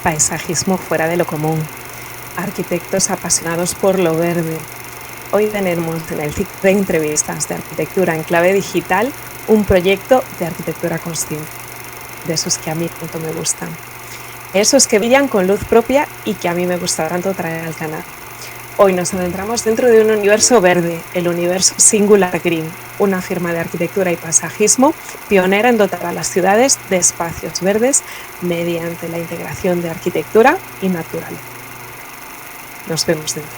Paisajismo fuera de lo común. Arquitectos apasionados por lo verde. Hoy tenemos en el ciclo de entrevistas de arquitectura en clave digital un proyecto de arquitectura consciente, de esos que a mí tanto me gustan. Esos que brillan con luz propia y que a mí me gusta tanto traer al canal. Hoy nos adentramos dentro de un universo verde, el universo Singular Green, una firma de arquitectura y paisajismo pionera en dotar a las ciudades de espacios verdes mediante la integración de arquitectura y naturaleza. Nos vemos dentro.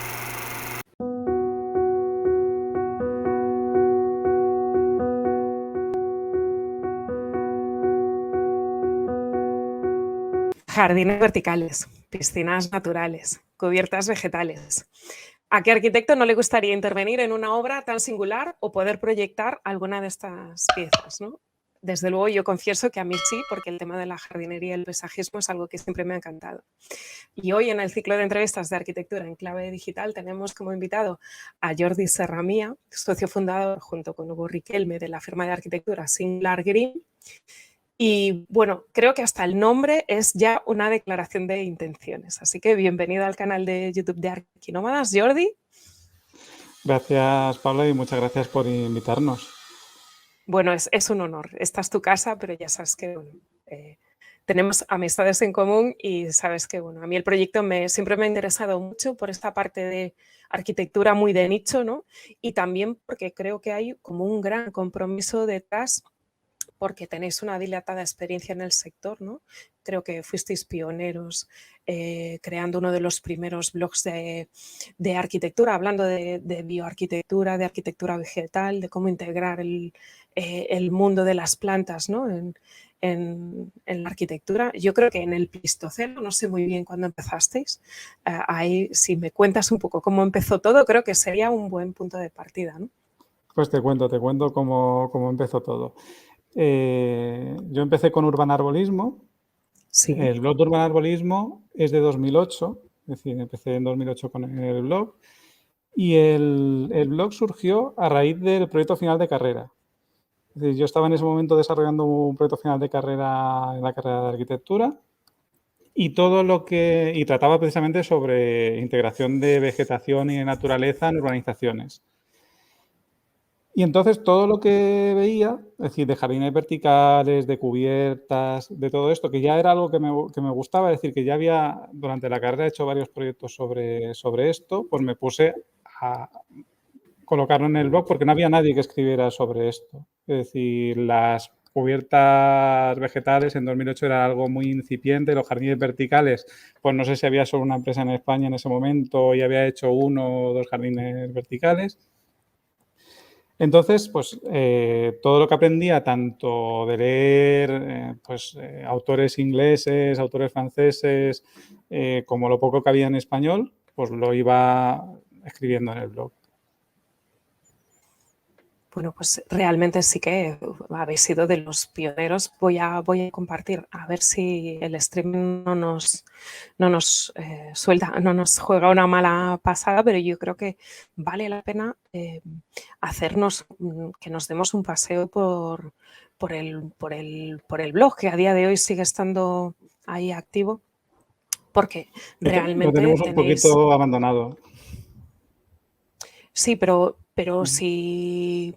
Jardines verticales, piscinas naturales, cubiertas vegetales. ¿A qué arquitecto no le gustaría intervenir en una obra tan singular o poder proyectar alguna de estas piezas, ¿no? Desde luego yo confieso que a mí sí, porque el tema de la jardinería y el paisajismo es algo que siempre me ha encantado. Y hoy en el ciclo de entrevistas de arquitectura en clave digital tenemos como invitado a Jordi Serramía, socio fundador junto con Hugo Riquelme de la firma de arquitectura Singular Green. Y bueno, creo que hasta el nombre es ya una declaración de intenciones. Así que bienvenido al canal de YouTube de Arquinómadas, Jordi. Gracias, Paula, y muchas gracias por invitarnos. Bueno, es un honor. Esta es tu casa, pero ya sabes que bueno, tenemos amistades en común y sabes que bueno, a mí el proyecto siempre me ha interesado mucho por esta parte de arquitectura muy de nicho, ¿no? Y también porque creo que hay como un gran compromiso detrás porque tenéis una dilatada experiencia en el sector, ¿no? Creo que fuisteis pioneros creando uno de los primeros blogs de arquitectura, hablando de bioarquitectura, de arquitectura vegetal, de cómo integrar el mundo de las plantas, ¿no? En la arquitectura. Yo creo que en el Pleistoceno, no sé muy bien cuándo empezasteis, ahí si me cuentas un poco cómo empezó todo, creo que sería un buen punto de partida, ¿no? Pues te cuento cómo empezó todo. Yo empecé con Urban Arbolismo. Sí. El blog de Urban Arbolismo es de 2008, es decir, empecé en 2008 con el blog. Y el blog surgió a raíz del proyecto final de carrera. Es decir, yo estaba en ese momento desarrollando un proyecto final de carrera en la carrera de arquitectura y trataba precisamente sobre integración de vegetación y de naturaleza en urbanizaciones. Y entonces todo lo que veía, es decir, de jardines verticales, de cubiertas, de todo esto, que ya era algo que me gustaba, es decir, que ya había durante la carrera hecho varios proyectos sobre esto, pues me puse a colocarlo en el blog porque no había nadie que escribiera sobre esto. Es decir, las cubiertas vegetales en 2008 era algo muy incipiente, los jardines verticales, pues no sé si había solo una empresa en España en ese momento y había hecho 1 o 2 jardines verticales. Entonces, pues todo lo que aprendía, tanto de leer autores ingleses, autores franceses, como lo poco que había en español, pues lo iba escribiendo en el blog. Bueno, pues realmente sí que habéis sido de los pioneros. Voy a compartir, a ver si el streaming no nos suelta, no nos juega una mala pasada, pero yo creo que vale la pena hacernos, que nos demos un paseo por el blog, que a día de hoy sigue estando ahí activo, porque realmente lo tenemos un poquito abandonado. Sí, pero si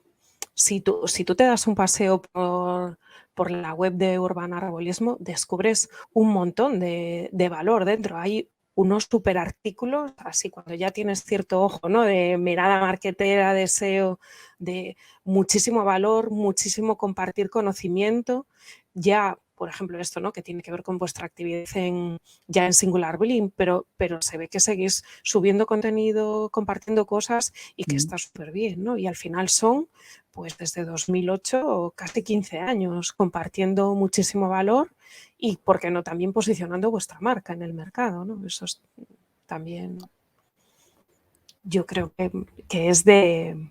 tú te das un paseo por la web de Urban Arbolismo, descubres un montón de valor dentro. Hay unos super artículos, así cuando ya tienes cierto ojo, ¿no? De mirada marketera, de SEO, de muchísimo valor, muchísimo compartir conocimiento. Ya, por ejemplo, esto, ¿no? Que tiene que ver con vuestra actividad ya en Singular Green, pero se ve que seguís subiendo contenido, compartiendo cosas y que está súper bien, ¿no? Y al final son, pues desde 2008, casi 15 años compartiendo muchísimo valor y, ¿por qué no?, también posicionando vuestra marca en el mercado, ¿no? Eso es también, yo creo que es de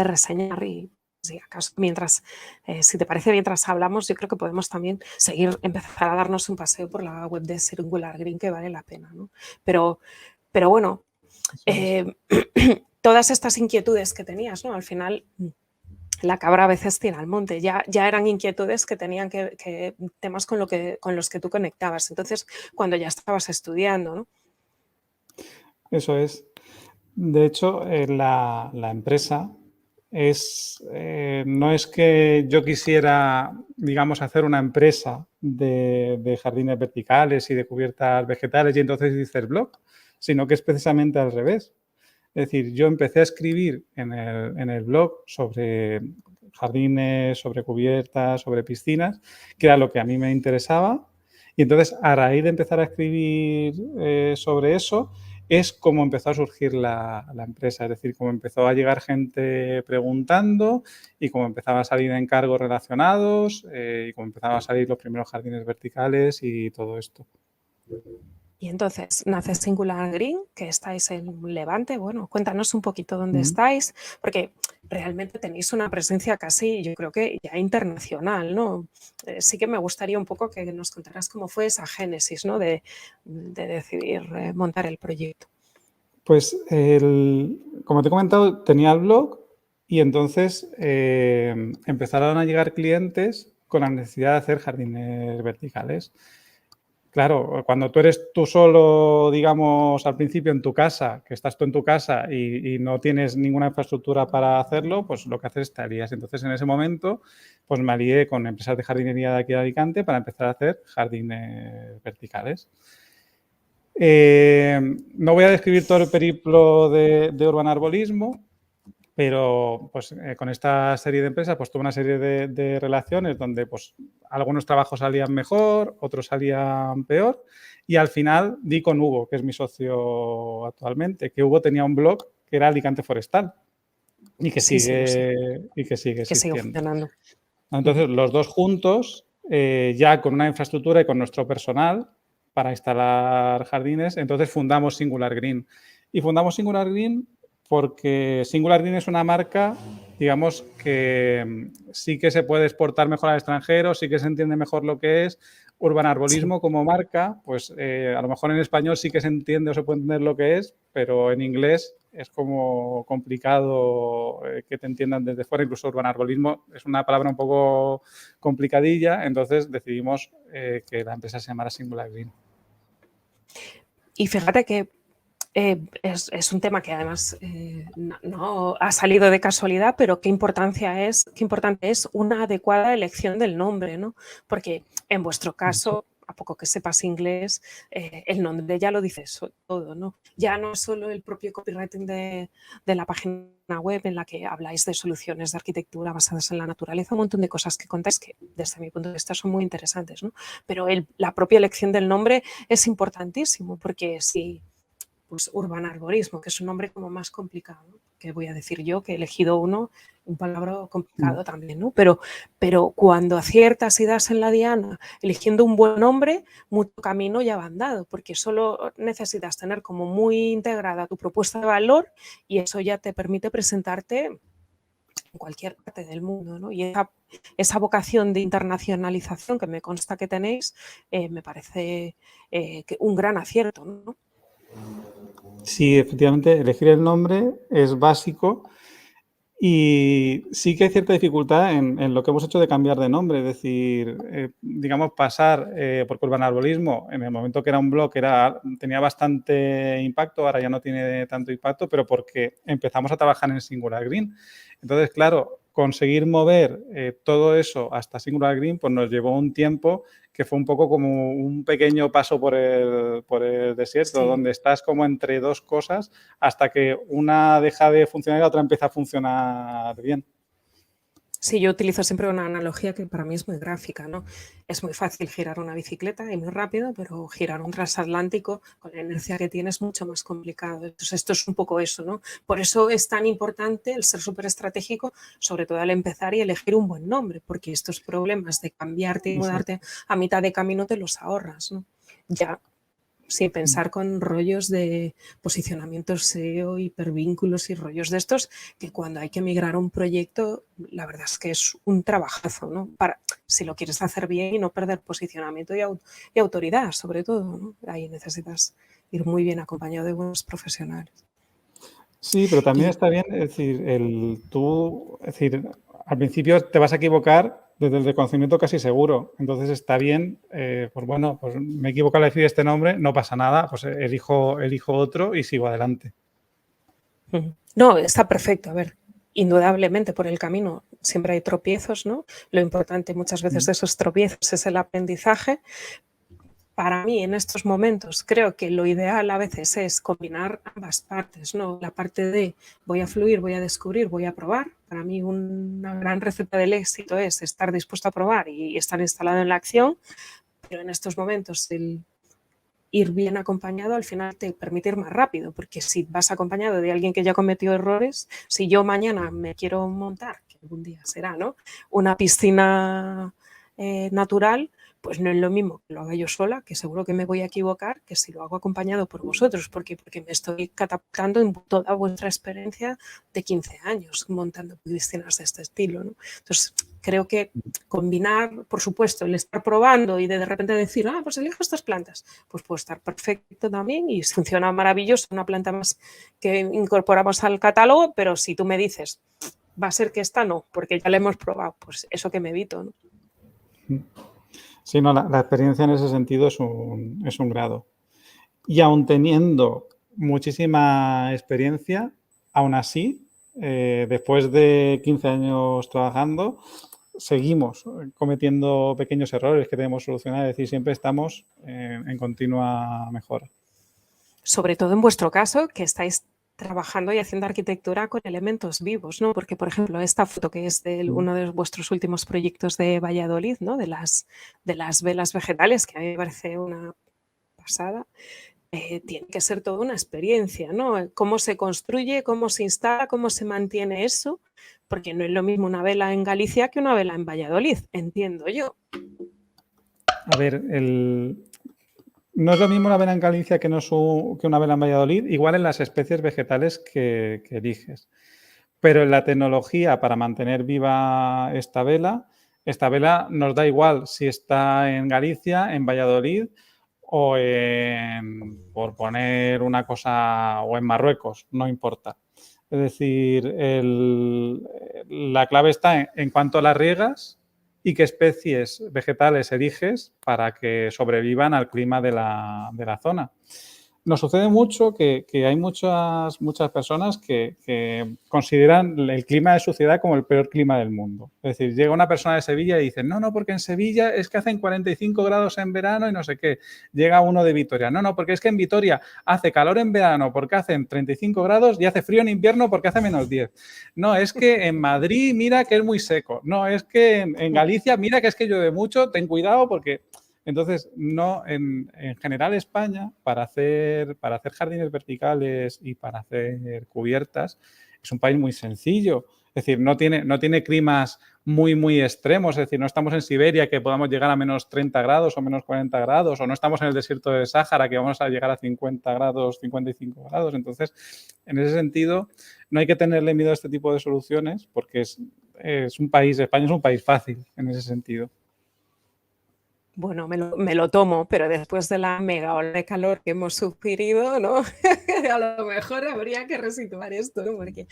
reseñar. Y si acaso, si te parece, mientras hablamos, yo creo que podemos también empezar a darnos un paseo por la web de Singular Green, que vale la pena, ¿no? Pero bueno, todas estas inquietudes que tenías, ¿no? Al final La cabra a veces tira al monte. Ya eran inquietudes que tenían temas con los que tú conectabas. Entonces, cuando ya estabas estudiando, ¿no? Eso es. De hecho, la empresa no es que yo quisiera, digamos, hacer una empresa de jardines verticales y de cubiertas vegetales y entonces hice el blog, sino que es precisamente al revés. Es decir, yo empecé a escribir en el blog sobre jardines, sobre cubiertas, sobre piscinas, que era lo que a mí me interesaba. Y entonces, a raíz de empezar a escribir sobre eso, es como empezó a surgir la empresa. Es decir, como empezó a llegar gente preguntando y como empezaban a salir encargos relacionados y como empezaban a salir los primeros jardines verticales y todo esto. Y entonces nace Singular Green, que estáis en Levante. Bueno, cuéntanos un poquito dónde estáis, porque realmente tenéis una presencia casi, yo creo que ya internacional, ¿no? Sí que me gustaría un poco que nos contaras cómo fue esa génesis, ¿no? De decidir montar el proyecto. Pues, como te he comentado, tenía el blog y entonces empezaron a llegar clientes con la necesidad de hacer jardines verticales. Claro, cuando tú eres tú solo, digamos, al principio en tu casa, que estás tú en tu casa y no tienes ninguna infraestructura para hacerlo, pues lo que haces es te alías. Entonces, en ese momento, pues me alié con empresas de jardinería de aquí de Alicante para empezar a hacer jardines verticales. No voy a describir todo el periplo de Urban Arbolismo, pero pues con esta serie de empresas pues tuve una serie de relaciones donde pues algunos trabajos salían mejor, otros salían peor y al final di con Hugo, que es mi socio actualmente, que Hugo tenía un blog que era Alicante Forestal y que sigue existiendo. Funcionando. Entonces, los dos juntos, ya con una infraestructura y con nuestro personal para instalar jardines, entonces fundamos Singular Green. Y fundamos Singular Green porque Singular Green es una marca, digamos, que sí que se puede exportar mejor al extranjero, sí que se entiende mejor lo que es. Urban Arbolismo como marca, pues a lo mejor en español sí que se entiende o se puede entender lo que es, pero en inglés es como complicado que te entiendan desde fuera. Incluso Urban Arbolismo es una palabra un poco complicadilla, entonces decidimos que la empresa se llamara Singular Green. Y fíjate que es un tema que además no ha salido de casualidad, pero qué importante es una adecuada elección del nombre, ¿no? Porque en vuestro caso, a poco que sepas inglés, el nombre ya lo dice todo, ¿no? Ya no es solo el propio copywriting de la página web en la que habláis de soluciones de arquitectura basadas en la naturaleza, un montón de cosas que contáis que desde mi punto de vista son muy interesantes, ¿no? Pero la propia elección del nombre es importantísimo porque si pues Urban Arborismo, que es un nombre como más complicado, ¿no? Que voy a decir yo, que he elegido un palabra complicado también, ¿no? Pero cuando aciertas y das en la diana eligiendo un buen nombre, mucho camino ya va andado, porque solo necesitas tener como muy integrada tu propuesta de valor y eso ya te permite presentarte en cualquier parte del mundo, ¿no? Y esa vocación de internacionalización que me consta que tenéis, me parece que un gran acierto, ¿no? Sí, efectivamente, elegir el nombre es básico y sí que hay cierta dificultad en lo que hemos hecho de cambiar de nombre, es decir, digamos, pasar, porque Urban Arbolismo, en el momento que era un blog, tenía bastante impacto, ahora ya no tiene tanto impacto, pero porque empezamos a trabajar en Singular Green. Entonces, claro, conseguir mover todo eso hasta Singular Green, pues nos llevó un tiempo que fue un poco como un pequeño paso por el desierto, sí, donde estás como entre dos cosas hasta que una deja de funcionar y la otra empieza a funcionar bien. Sí, yo utilizo siempre una analogía que para mí es muy gráfica, ¿no? Es muy fácil girar una bicicleta y muy rápido, pero girar un transatlántico con la inercia que tiene es mucho más complicado. Entonces, esto es un poco eso, ¿no? Por eso es tan importante el ser súper estratégico, sobre todo al empezar y elegir un buen nombre, porque estos problemas de cambiarte y mudarte a mitad de camino te los ahorras, ¿no? Ya sin pensar con rollos de posicionamiento SEO, hipervínculos y rollos de estos, que cuando hay que migrar un proyecto, la verdad es que es un trabajazo, ¿no? Si lo quieres hacer bien y no perder posicionamiento y autoridad, sobre todo, ¿no? Ahí necesitas ir muy bien acompañado de buenos profesionales. Sí, pero también Y está bien, es decir, al principio te vas a equivocar desde el reconocimiento casi seguro. Entonces está bien, pues bueno, pues me he equivocado al decir este nombre, no pasa nada, pues elijo otro y sigo adelante. no, está perfecto. A ver, indudablemente por el camino siempre hay tropiezos, ¿no? Lo importante muchas veces de esos tropiezos es el aprendizaje. Para mí, en estos momentos, creo que lo ideal a veces es combinar ambas partes, ¿no? La parte de voy a fluir, voy a descubrir, voy a probar. Para mí, una gran receta del éxito es estar dispuesto a probar y estar instalado en la acción, pero en estos momentos el ir bien acompañado al final te permite ir más rápido, porque si vas acompañado de alguien que ya cometió errores, si yo mañana me quiero montar, que algún día será, ¿no? Una piscina natural, pues no es lo mismo que lo haga yo sola, que seguro que me voy a equivocar, que si lo hago acompañado por vosotros, porque me estoy catapultando en toda vuestra experiencia de 15 años montando piscinas de este estilo, ¿no? Entonces, creo que combinar, por supuesto, el estar probando y de repente decir, pues elijo estas plantas, pues puede estar perfecto también y funciona maravilloso, una planta más que incorporamos al catálogo, pero si tú me dices, va a ser que esta no, porque ya la hemos probado, pues eso que me evito, ¿no? Sí, no, la experiencia en ese sentido es un grado. Y aún teniendo muchísima experiencia, aún así, después de 15 años trabajando, seguimos cometiendo pequeños errores que debemos solucionar, es decir, siempre estamos en continua mejora. Sobre todo en vuestro caso, que estáis trabajando y haciendo arquitectura con elementos vivos, ¿no? Porque, por ejemplo, esta foto que es de uno de vuestros últimos proyectos de Valladolid, ¿no? De las velas vegetales, que a mí me parece una pasada. Tiene que ser toda una experiencia, ¿no? Cómo se construye, cómo se instala, cómo se mantiene eso, porque no es lo mismo una vela en Galicia que una vela en Valladolid, entiendo yo. A ver, no es lo mismo una vela en Galicia que una vela en Valladolid, igual en las especies vegetales que eliges. Pero en la tecnología para mantener viva esta vela nos da igual si está en Galicia, en Valladolid o por poner una cosa, o en Marruecos, no importa. Es decir, la clave está en cuánto la riegas y qué especies vegetales eliges para que sobrevivan al clima de la zona. Nos sucede mucho que hay muchas personas que consideran el clima de su ciudad como el peor clima del mundo. Es decir, llega una persona de Sevilla y dice, no, porque en Sevilla es que hacen 45 grados en verano y no sé qué. Llega uno de Vitoria, no, porque es que en Vitoria hace calor en verano porque hacen 35 grados y hace frío en invierno porque hace -10. No, es que en Madrid mira que es muy seco. No, es que en Galicia mira que es que llueve mucho, ten cuidado porque... Entonces, no, en general España, para hacer jardines verticales y para hacer cubiertas, es un país muy sencillo. Es decir, no tiene climas muy extremos. Es decir, no estamos en Siberia que podamos llegar a -30 grados o -40 grados, o no estamos en el desierto del Sáhara que vamos a llegar a 50 grados, 55 grados. Entonces, en ese sentido, no hay que tenerle miedo a este tipo de soluciones porque España es un país fácil en ese sentido. Bueno, me lo tomo, pero después de la mega ola de calor que hemos sufrido, ¿no? A lo mejor habría que resituar esto, ¿no? Porque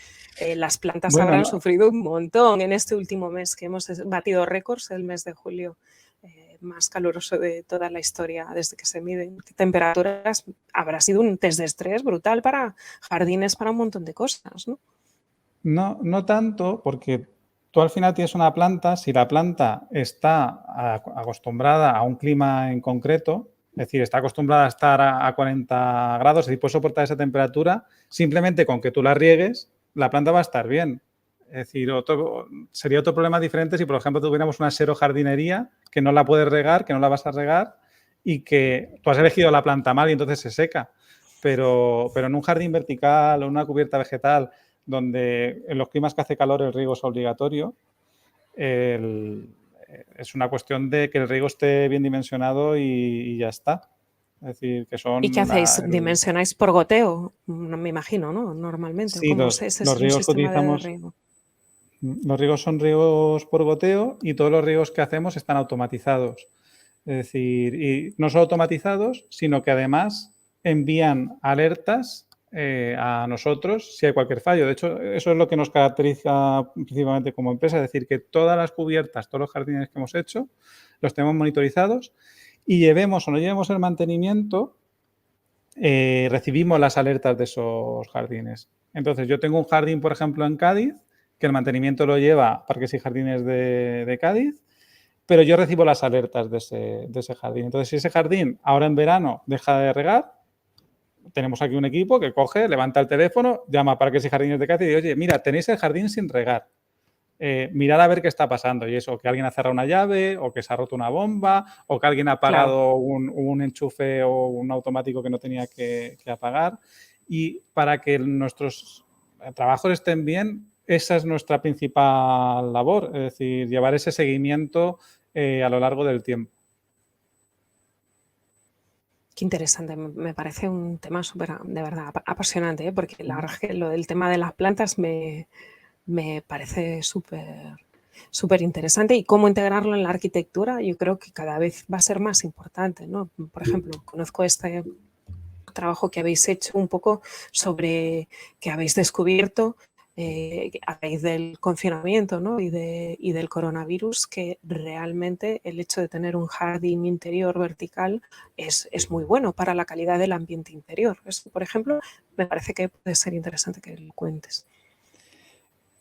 las plantas Bueno, habrán no, sufrido un montón en este último mes que hemos batido récords, el mes de julio más caluroso de toda la historia desde que se miden temperaturas. Habrá sido un test de estrés brutal para jardines, para un montón de cosas, ¿no? no tanto, porque tú al final tienes una planta, si la planta está acostumbrada a un clima en concreto, es decir, está acostumbrada a estar a 40 grados, es decir, puede soportar esa temperatura, simplemente con que tú la riegues, la planta va a estar bien. Es decir, sería otro problema diferente si, por ejemplo, tuviéramos una xerojardinería que no la puedes regar, que no la vas a regar y que tú has elegido la planta mal y entonces se seca. Pero en un jardín vertical o una cubierta vegetal donde en los climas que hace calor el riego es obligatorio, es una cuestión de que el riego esté bien dimensionado y ya está. Es decir, que ¿Y qué son... hacéis? ¿Dimensionáis por goteo? Me imagino, ¿no? Normalmente. Sí, ¿Cómo es los un riegos que sistema de utilizamos, riego? los riegos son riegos por goteo y todos los riegos que hacemos están automatizados. Es decir, y no solo automatizados, sino que además envían alertas a nosotros si hay cualquier fallo. De hecho, eso es lo que nos caracteriza principalmente como empresa, es decir, que todas las cubiertas, todos los jardines que hemos hecho, los tenemos monitorizados y llevemos o no llevemos el mantenimiento, recibimos las alertas de esos jardines. Entonces, yo tengo un jardín, por ejemplo, en Cádiz, que el mantenimiento lo lleva Parques y Jardines de Cádiz, pero yo recibo las alertas de ese jardín. Entonces, si ese jardín ahora en verano deja de regar, tenemos aquí un equipo que coge, levanta el teléfono, llama a Parques y Jardines de Cádiz y dice, oye, mira, tenéis el jardín sin regar. Mirad a ver qué está pasando. Y eso, que alguien ha cerrado una llave, o que se ha roto una bomba, o que alguien ha apagado un enchufe o un automático que no tenía que apagar. Y para que nuestros trabajos estén bien, esa es nuestra principal labor, es decir, llevar ese seguimiento a lo largo del tiempo. Qué interesante, me parece un tema súper, de verdad, apasionante, porque la verdad es que lo del tema de las plantas me parece súper interesante, y cómo integrarlo en la arquitectura yo creo que cada vez va a ser más importante, ¿no? Por ejemplo, conozco este trabajo que habéis hecho un poco sobre que habéis descubierto a raíz del confinamiento, ¿no? y del coronavirus, que realmente el hecho de tener un jardín interior vertical es muy bueno para la calidad del ambiente interior. Eso, por ejemplo, me parece que puede ser interesante que lo cuentes.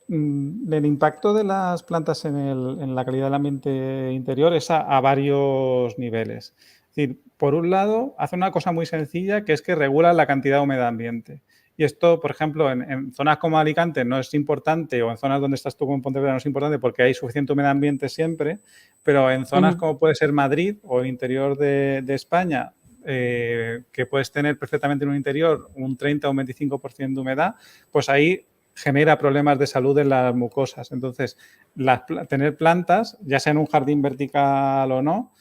El impacto de las plantas en la calidad del ambiente interior es a varios niveles. Es decir, por un lado, hace una cosa muy sencilla, que es que regula la cantidad de humedad ambiente. Y esto, por ejemplo, en zonas como Alicante no es importante, o en zonas donde estás tú como en Pontevedra no es importante porque hay suficiente humedad ambiente siempre, pero en zonas como puede ser Madrid o el interior de España, que puedes tener perfectamente en un interior un 30 o un 25% de humedad, pues ahí genera problemas de salud en las mucosas. Entonces, tener plantas, ya sea en un jardín vertical o no,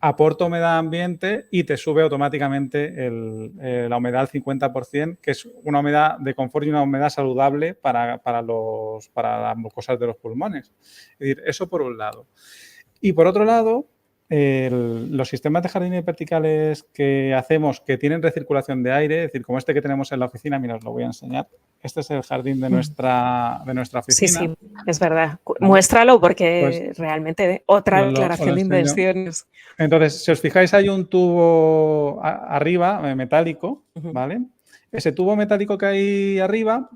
aporta humedad ambiente y te sube automáticamente la humedad al 50%, que es una humedad de confort y una humedad saludable para las mucosas de los pulmones. Es decir, eso por un lado. Y por otro lado, los sistemas de jardines verticales que hacemos, que tienen recirculación de aire, es decir, como este que tenemos en la oficina, mira, os lo voy a enseñar. Este es el jardín de nuestra oficina. Sí, es verdad. ¿Vale? Muéstralo, porque pues, realmente otra declaración de intenciones. Entonces, si os fijáis, hay un tubo arriba, metálico, ¿vale? Ese tubo metálico que hay arriba,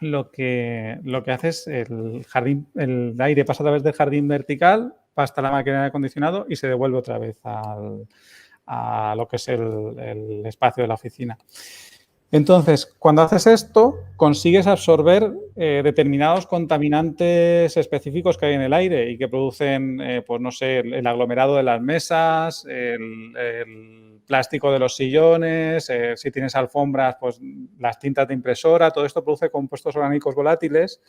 lo que hace es el aire pasa a través del jardín vertical, pasa hasta la máquina de acondicionado y se devuelve otra vez a lo que es el espacio de la oficina. Entonces, cuando haces esto, consigues absorber determinados contaminantes específicos que hay en el aire y que producen, pues no sé, el aglomerado de las mesas, el plástico de los sillones, si tienes alfombras, pues las tintas de impresora, todo esto produce compuestos orgánicos volátiles,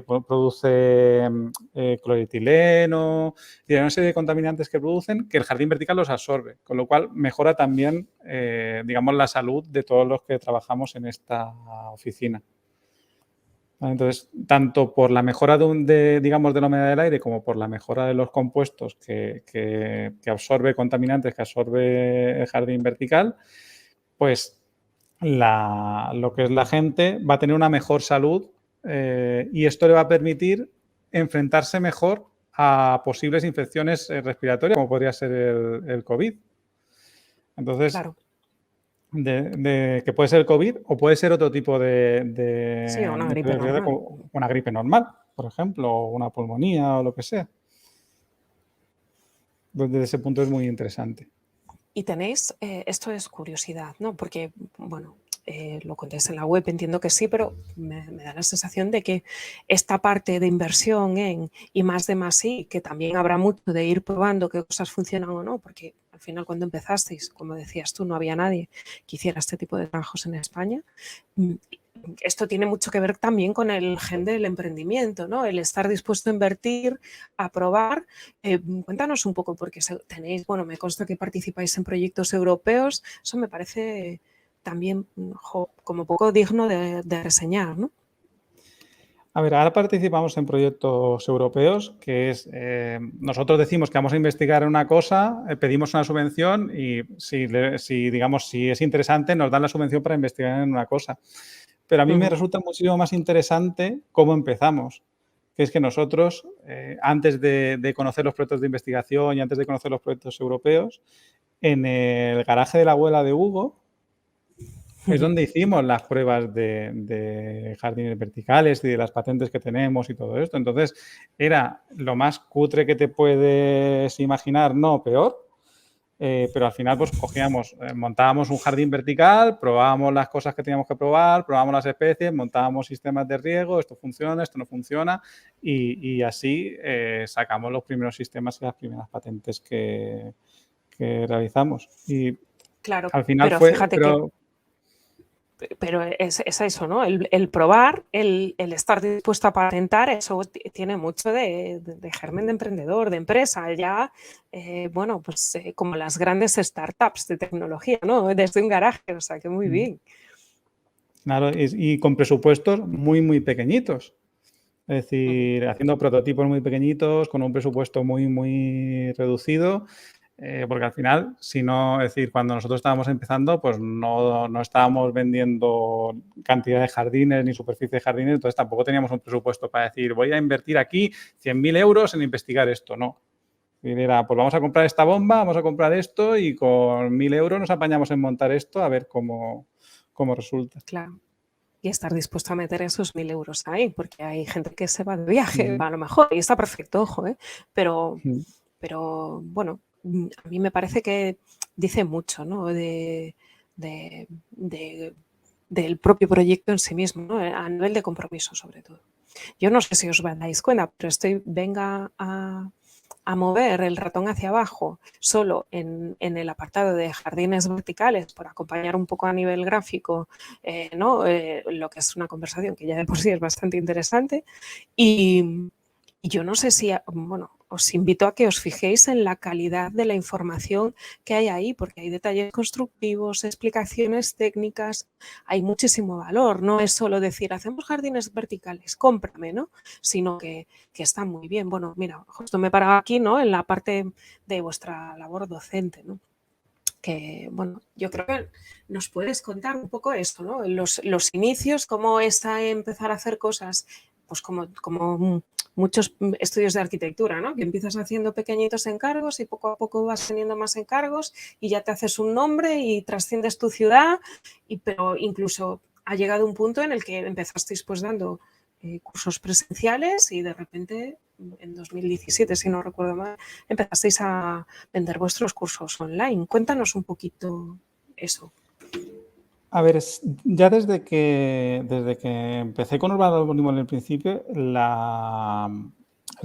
produce clorietileno, y hay una serie de contaminantes que producen que el jardín vertical los absorbe, con lo cual mejora también, digamos, la salud de todos los que trabajamos en esta oficina. Entonces, tanto por la mejora digamos, de la humedad del aire como por la mejora de los compuestos que absorbe contaminantes, que absorbe el jardín vertical, pues lo que es la gente va a tener una mejor salud y esto le va a permitir enfrentarse mejor a posibles infecciones respiratorias, como podría ser el COVID. Entonces, claro, que puede ser el COVID o puede ser otro tipo sí, una gripe normal. Una gripe normal, por ejemplo, o una pulmonía o lo que sea. Desde ese punto es muy interesante. Y tenéis, esto es curiosidad, ¿no? Porque, bueno, lo contéis en la web, entiendo que sí, pero me da la sensación de que esta parte de inversión en I+D+I, que también habrá mucho de ir probando qué cosas funcionan o no, porque al final cuando empezasteis, como decías tú, no había nadie que hiciera este tipo de trabajos en España. Esto tiene mucho que ver también con el gen del emprendimiento, ¿no? El estar dispuesto a invertir, a probar. Cuéntanos un poco, porque tenéis, bueno, me consta que participáis en proyectos europeos, eso me parece también como poco digno de reseñar, ¿no? A ver, ahora participamos en proyectos europeos, que es, nosotros decimos que vamos a investigar una cosa, pedimos una subvención y digamos, si es interesante, nos dan la subvención para investigar en una cosa. Pero a mí me resulta muchísimo más interesante cómo empezamos, que es que nosotros, antes de conocer los proyectos de investigación y antes de conocer los proyectos europeos, en el garaje de la abuela de Hugo, es donde hicimos las pruebas de jardines verticales y de las patentes que tenemos y todo esto. Entonces, era lo más cutre que te puedes imaginar, no peor, pero al final pues cogíamos, montábamos un jardín vertical, probábamos las cosas que teníamos que probar, probábamos las especies, montábamos sistemas de riego, esto funciona, esto no funciona y así sacamos los primeros sistemas y las primeras patentes que realizamos. Y Claro, al final pero fue... fíjate pero es eso, ¿no? El probar, el estar dispuesto a patentar, eso tiene mucho de germen de emprendedor, de empresa. Ya, bueno, pues como las grandes startups de tecnología, ¿no? Desde un garaje, o sea, que muy bien. Claro, y con presupuestos muy, muy pequeñitos. Es decir, haciendo prototipos muy pequeñitos, con un presupuesto muy, muy reducido, porque al final, si no, es decir, cuando nosotros estábamos empezando, pues no estábamos vendiendo cantidad de jardines ni superficie de jardines, entonces tampoco teníamos un presupuesto para decir, voy a invertir aquí 100.000 euros en investigar esto, no. Y era, pues vamos a comprar esta bomba, vamos a comprar esto y con 1.000 euros nos apañamos en montar esto a ver cómo resulta. Claro. Y estar dispuesto a meter esos 1.000 euros ahí, porque hay gente que se va de viaje, a lo mejor, y está perfecto, ojo, pero bueno, a mí me parece que dice mucho, ¿no? Del propio proyecto en sí mismo, ¿no? A nivel de compromiso, sobre todo. Yo no sé si os dais cuenta, pero venga a mover el ratón hacia abajo solo en el apartado de jardines verticales por acompañar un poco a nivel gráfico ¿no? Lo que es una conversación que ya de por sí es bastante interesante y yo no sé si, bueno, os invito a que os fijéis en la calidad de la información que hay ahí, porque hay detalles constructivos, explicaciones técnicas, hay muchísimo valor. No es solo decir, hacemos jardines verticales, cómprame, ¿no? Sino que está muy bien. Bueno, mira, justo me he parado aquí, ¿no? En la parte de vuestra labor docente, ¿no? Que, bueno, yo creo que nos puedes contar un poco esto, ¿no? Los inicios, cómo es empezar a hacer cosas, pues como muchos estudios de arquitectura, ¿no? Que empiezas haciendo pequeñitos encargos y poco a poco vas teniendo más encargos y ya te haces un nombre y trasciendes tu ciudad, pero incluso ha llegado un punto en el que empezasteis pues dando cursos presenciales y de repente en 2017, si no recuerdo mal, empezasteis a vender vuestros cursos online. Cuéntanos un poquito eso. A ver, ya desde que empecé con Urbano Urbanismo en el principio, el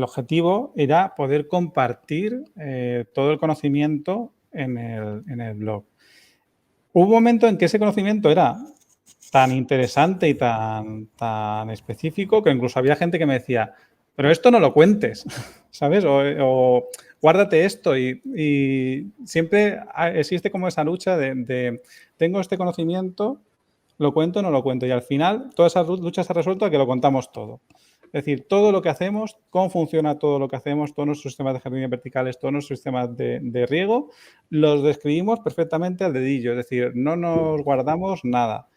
objetivo era poder compartir todo el conocimiento en el blog. Hubo un momento en que ese conocimiento era tan interesante y tan específico que incluso había gente que me decía, pero esto no lo cuentes, ¿sabes? O guárdate esto y siempre existe como esa lucha de tengo este conocimiento, lo cuento o no lo cuento y al final toda esa lucha se ha resuelto a que lo contamos todo. Es decir, todo lo que hacemos, cómo funciona todo lo que hacemos, todos nuestros sistemas de jardines verticales, todos nuestros sistemas de riego, los describimos perfectamente al dedillo, es decir, no nos guardamos nada.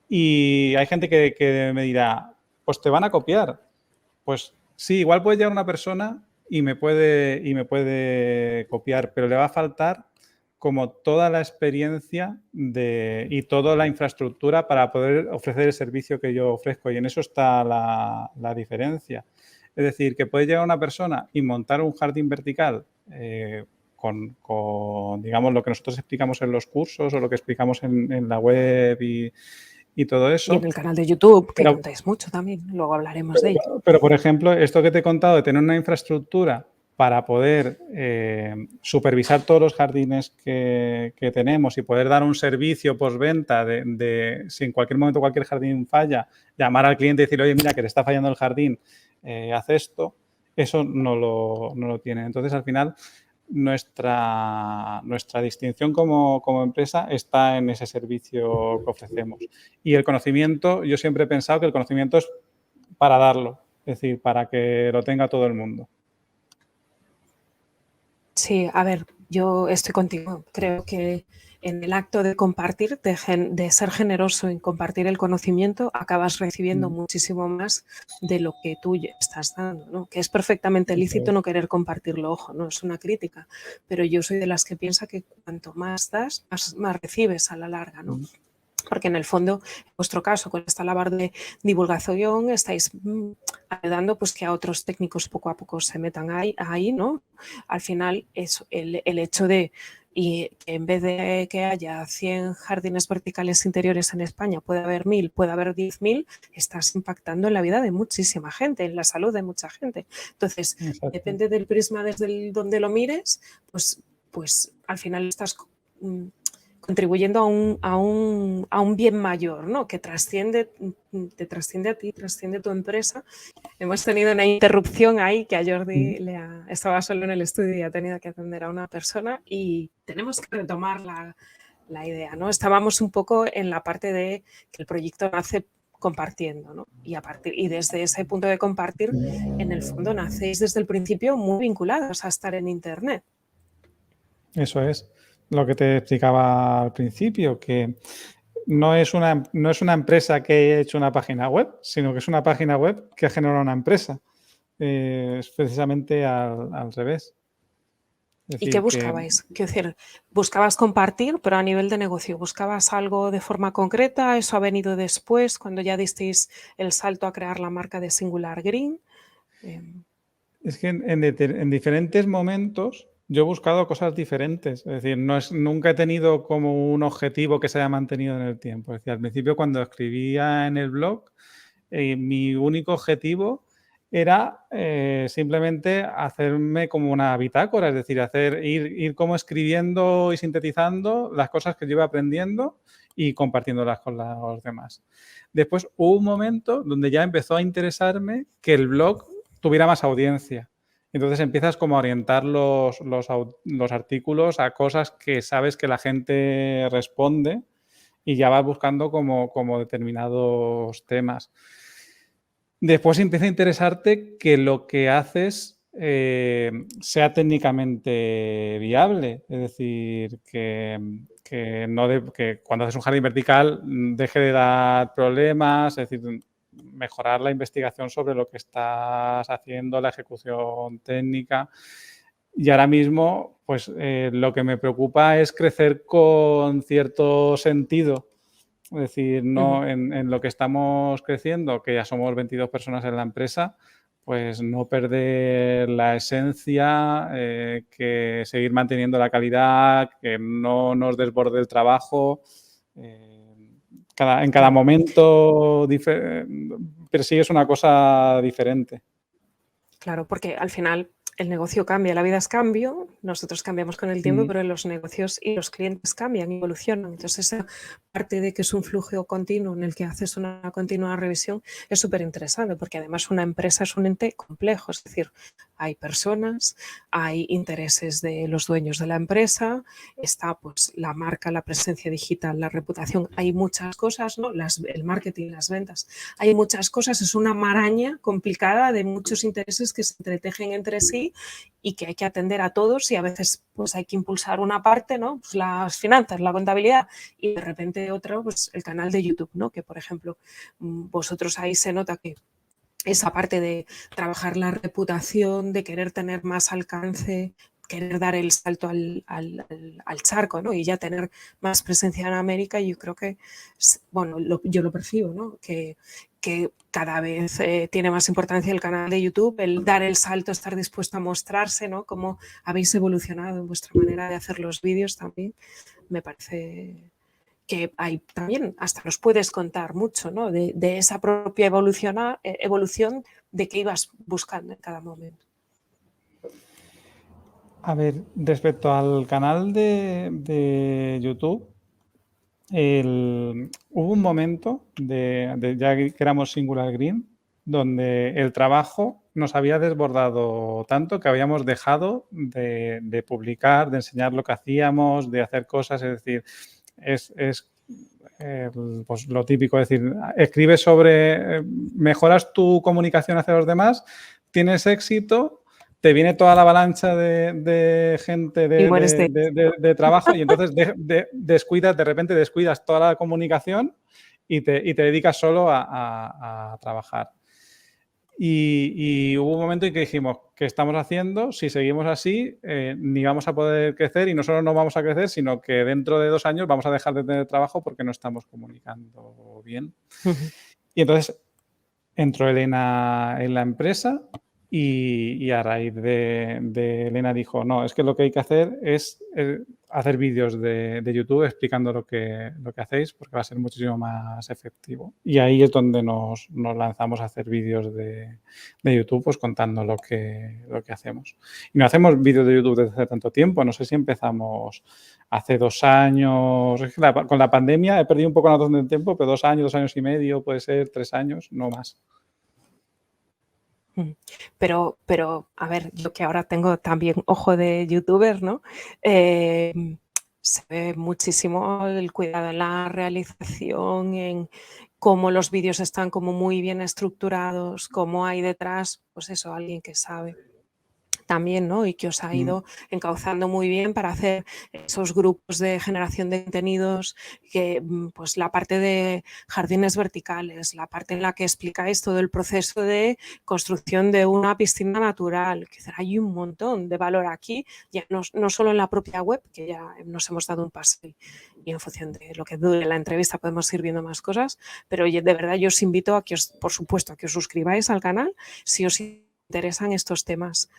Y hay gente que me dirá, pues te van a copiar. Pues sí, igual puede llegar una persona y me puede copiar, pero le va a faltar como toda la experiencia y toda la infraestructura para poder ofrecer el servicio que yo ofrezco. Y en eso está la diferencia. Es decir, que puede llegar una persona y montar un jardín vertical con, digamos, lo que nosotros explicamos en los cursos o lo que explicamos en la web y todo eso. Y en el canal de YouTube, que contáis mucho también, luego hablaremos de ello. Pero, por ejemplo, esto que te he contado de tener una infraestructura para poder supervisar todos los jardines que tenemos y poder dar un servicio postventa de si en cualquier momento cualquier jardín falla, llamar al cliente y decir, oye, mira, que le está fallando el jardín, haz esto, eso no lo tiene. Entonces, al final, nuestra distinción como empresa está en ese servicio que ofrecemos. Y el conocimiento, yo siempre he pensado que el conocimiento es para darlo, es decir, para que lo tenga todo el mundo. Sí, a ver, yo estoy contigo. Creo que en el acto de compartir, de ser generoso en compartir el conocimiento, acabas recibiendo muchísimo más de lo que tú estás dando, ¿no? Que es perfectamente lícito no querer compartirlo, ojo, no es una crítica, pero yo soy de las que piensa que cuanto más das, más recibes a la larga, ¿no? Porque en el fondo, en vuestro caso, con esta labor de divulgación, estáis ayudando pues, que a otros técnicos poco a poco se metan ahí, ¿no? Al final, es el hecho de y que en vez de que haya 100 jardines verticales interiores en España, puede haber 1000, puede haber 10.000, estás impactando en la vida de muchísima gente, en la salud de mucha gente. Entonces, depende del prisma desde donde lo mires, pues al final estás contribuyendo a un bien mayor, ¿no? Que te trasciende a ti, trasciende tu empresa. Hemos tenido una interrupción ahí que a Jordi estaba solo en el estudio y ha tenido que atender a una persona y tenemos que retomar la idea, ¿no? Estábamos un poco en la parte de que el proyecto nace compartiendo, ¿no? Y desde ese punto de compartir, en el fondo nacéis desde el principio muy vinculados a estar en Internet. Eso es lo que te explicaba al principio, que no es una empresa que haya hecho una página web, sino que es una página web que ha generado una empresa. Es precisamente al revés. ¿Y qué buscabais? Quiero decir, buscabas compartir, pero a nivel de negocio, ¿buscabas algo de forma concreta? ¿Eso ha venido después, cuando ya disteis el salto a crear la marca de Singular Green? Es que en diferentes momentos yo he buscado cosas diferentes. Es decir, nunca he tenido como un objetivo que se haya mantenido en el tiempo. Es decir, al principio cuando escribía en el blog, mi único objetivo era simplemente hacerme como una bitácora, es decir, ir como escribiendo y sintetizando las cosas que yo iba aprendiendo y compartiéndolas con los demás. Después hubo un momento donde ya empezó a interesarme que el blog tuviera más audiencia. Entonces empiezas como a orientar los artículos a cosas que sabes que la gente responde y ya vas buscando como determinados temas. Después empieza a interesarte que lo que haces sea técnicamente viable. Es decir, que cuando haces un jardín vertical deje de dar problemas, es decir, mejorar la investigación sobre lo que estás haciendo, la ejecución técnica. Y ahora mismo, pues lo que me preocupa es crecer con cierto sentido. Es decir, no en lo que estamos creciendo, que ya somos 22 personas en la empresa, pues no perder la esencia, que seguir manteniendo la calidad, que no nos desborde el trabajo. En cada momento persigues una cosa diferente. Claro, porque al final el negocio cambia, la vida es cambio, nosotros cambiamos con el tiempo, pero los negocios y los clientes cambian, evolucionan. Entonces, esa parte de que es un flujo continuo en el que haces una continua revisión es súper interesante, porque además una empresa es un ente complejo, es decir, hay personas, hay intereses de los dueños de la empresa, está pues la marca, la presencia digital, la reputación, hay muchas cosas, ¿no? El marketing, las ventas, hay muchas cosas, es una maraña complicada de muchos intereses que se entretejen entre sí y que hay que atender a todos y a veces pues hay que impulsar una parte, ¿no? Pues las finanzas, la contabilidad y de repente otra, pues el canal de YouTube, ¿no? Que por ejemplo vosotros ahí se nota que esa parte de trabajar la reputación, de querer tener más alcance, querer dar el salto al charco, ¿no? Y ya tener más presencia en América, yo creo que, bueno, yo lo percibo, ¿no? Que cada vez tiene más importancia el canal de YouTube, el dar el salto, estar dispuesto a mostrarse, ¿no? Cómo habéis evolucionado en vuestra manera de hacer los vídeos también, me parece que hay también, hasta nos puedes contar mucho, ¿no? De esa propia evolución de que ibas buscando en cada momento. A ver, respecto al canal de YouTube, hubo un momento ya que éramos Singular Green, donde el trabajo nos había desbordado tanto que habíamos dejado de publicar, de enseñar lo que hacíamos, de hacer cosas, es decir, pues lo típico, es decir, escribes sobre, mejoras tu comunicación hacia los demás, tienes éxito, te viene toda la avalancha de gente Y mueres de trabajo y entonces descuidas, de repente descuidas toda la comunicación y te dedicas solo a trabajar. Y hubo un momento en que dijimos, ¿qué estamos haciendo? Si seguimos así, ni vamos a poder crecer y no solo no vamos a crecer, sino que dentro de 2 años vamos a dejar de tener trabajo porque no estamos comunicando bien. Y entonces entró Elena en la empresa y a raíz de Elena dijo, no, es que lo que hay que hacer es hacer vídeos de YouTube explicando lo que hacéis porque va a ser muchísimo más efectivo. Y ahí es donde nos lanzamos a hacer vídeos de YouTube pues contando lo que hacemos. Y no hacemos vídeos de YouTube desde hace tanto tiempo, no sé si empezamos hace 2 años, es que con la pandemia he perdido un poco la noción del tiempo, pero 2 años, 2 años y medio, puede ser 3 años, no más. Pero, a ver, yo que ahora tengo también ojo de youtuber, ¿no? Se ve muchísimo el cuidado en la realización, en cómo los vídeos están como muy bien estructurados, cómo hay detrás, pues eso, alguien que sabe también, ¿no? Y que os ha ido encauzando muy bien para hacer esos grupos de generación de contenidos, que pues la parte de jardines verticales, la parte en la que explicáis todo el proceso de construcción de una piscina natural, que hay un montón de valor aquí, ya no solo en la propia web, que ya nos hemos dado un pase y en función de lo que dure la entrevista podemos ir viendo más cosas, pero de verdad yo os invito a que por supuesto, a que os suscribáis al canal si os interesan estos temas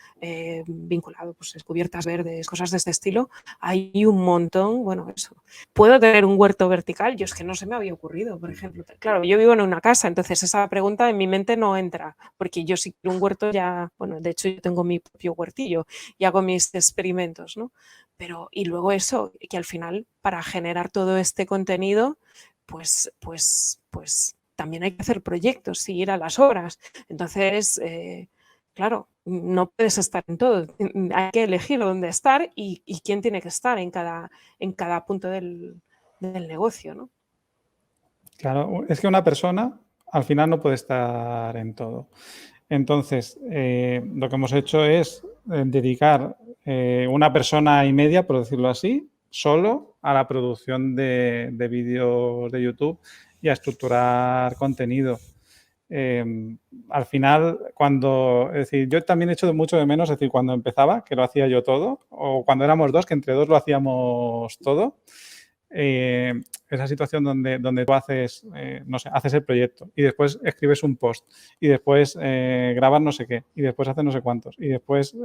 vinculados, pues cubiertas verdes, cosas de este estilo, hay un montón, bueno, eso. ¿Puedo tener un huerto vertical? Yo es que no se me había ocurrido, por ejemplo. Claro, yo vivo en una casa, entonces esa pregunta en mi mente no entra, porque yo si quiero un huerto ya, bueno, de hecho yo tengo mi propio huertillo y hago mis experimentos, ¿no? Pero, y luego eso, que al final, para generar todo este contenido, pues también hay que hacer proyectos y ir a las obras. Entonces, claro, no puedes estar en todo. Hay que elegir dónde estar y quién tiene que estar en cada punto del negocio, ¿no? Claro, es que una persona al final no puede estar en todo. Entonces, lo que hemos hecho es dedicar 1 persona y media, por decirlo así, solo a la producción de vídeos de YouTube y a estructurar contenido. Al final, es decir, yo también he hecho mucho de menos, es decir, cuando empezaba, que lo hacía yo todo, o cuando éramos 2, que entre 2 lo hacíamos todo, esa situación donde tú haces, no sé, haces el proyecto y después escribes un post y después grabas no sé qué y después haces no sé cuántos y después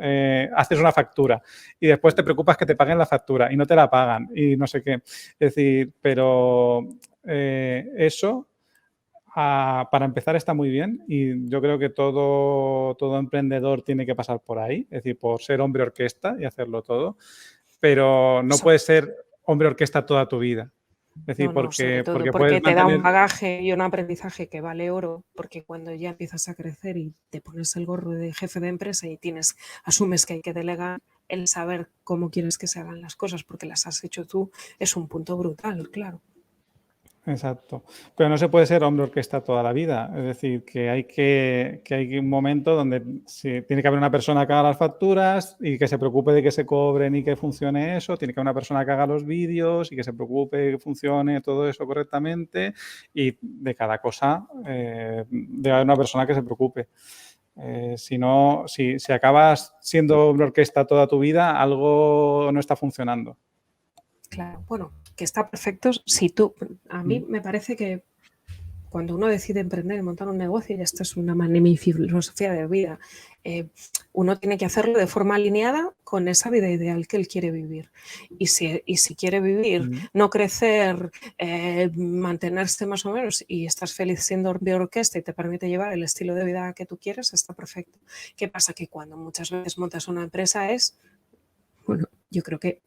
haces una factura y después te preocupas que te paguen la factura y no te la pagan y no sé qué. Es decir, pero eso para empezar está muy bien y yo creo que todo emprendedor tiene que pasar por ahí, es decir, por ser hombre orquesta y hacerlo todo, pero no puedes ser hombre orquesta toda tu vida. Es decir, no, sobre todo porque porque puedes te da mantener... un bagaje y un aprendizaje que vale oro, porque cuando ya empiezas a crecer y te pones el gorro de jefe de empresa y asumes que hay que delegar, el saber cómo quieres que se hagan las cosas porque las has hecho tú es un punto brutal, claro. Exacto. Pero no se puede ser hombre orquesta toda la vida. Es decir, que hay un momento donde tiene que haber una persona que haga las facturas y que se preocupe de que se cobren y que funcione eso. Tiene que haber una persona que haga los vídeos y que se preocupe de que funcione todo eso correctamente. Y de cada cosa debe haber una persona que se preocupe. Si no, si acabas siendo hombre orquesta toda tu vida, algo no está funcionando. Claro, bueno, que está perfecto. A mí me parece que cuando uno decide emprender y montar un negocio, y esto es una mi filosofía de vida, uno tiene que hacerlo de forma alineada con esa vida ideal que él quiere vivir. Y si quiere vivir, no crecer, mantenerse más o menos y estás feliz siendo de orquesta y te permite llevar el estilo de vida que tú quieres, está perfecto. ¿Qué pasa? Que cuando muchas veces montas una empresa bueno, yo creo que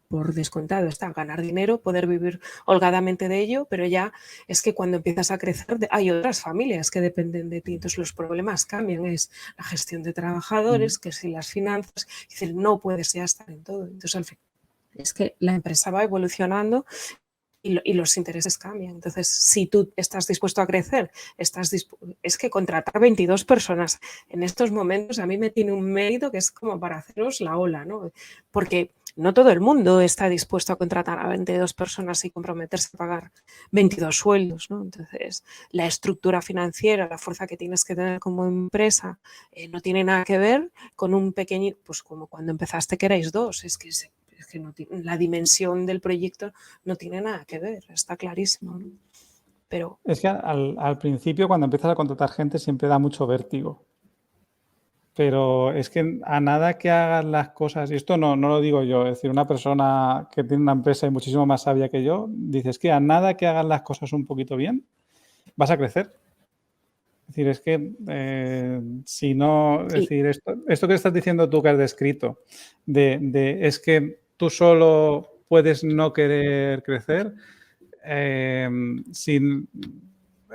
por descontado está ganar dinero, poder vivir holgadamente de ello, pero ya es que cuando empiezas a crecer hay otras familias que dependen de ti, entonces los problemas cambian, es la gestión de trabajadores, que si las finanzas, es decir, no puedes ya estar en todo, entonces al fin es que la empresa va evolucionando y los intereses cambian. Entonces, si tú estás dispuesto a crecer, es que contratar 22 personas en estos momentos a mí me tiene un mérito que es como para haceros la ola, ¿no? Porque no todo el mundo está dispuesto a contratar a 22 personas y comprometerse a pagar 22 sueldos, ¿no? Entonces, la estructura financiera, la fuerza que tienes que tener como empresa, no tiene nada que ver con un pequeñito, pues como cuando empezaste que erais dos, es que no la dimensión del proyecto no tiene nada que ver, está clarísimo, ¿no? Pero Es que al principio, cuando empiezas a contratar gente, siempre da mucho vértigo. Pero es que a nada que hagas las cosas, y esto no lo digo yo, es decir, una persona que tiene una empresa y muchísimo más sabia que yo, dices que a nada que hagas las cosas un poquito bien, vas a crecer. Es decir, es que si no, es decir, esto que estás diciendo tú que has descrito, es que tú solo puedes no querer crecer,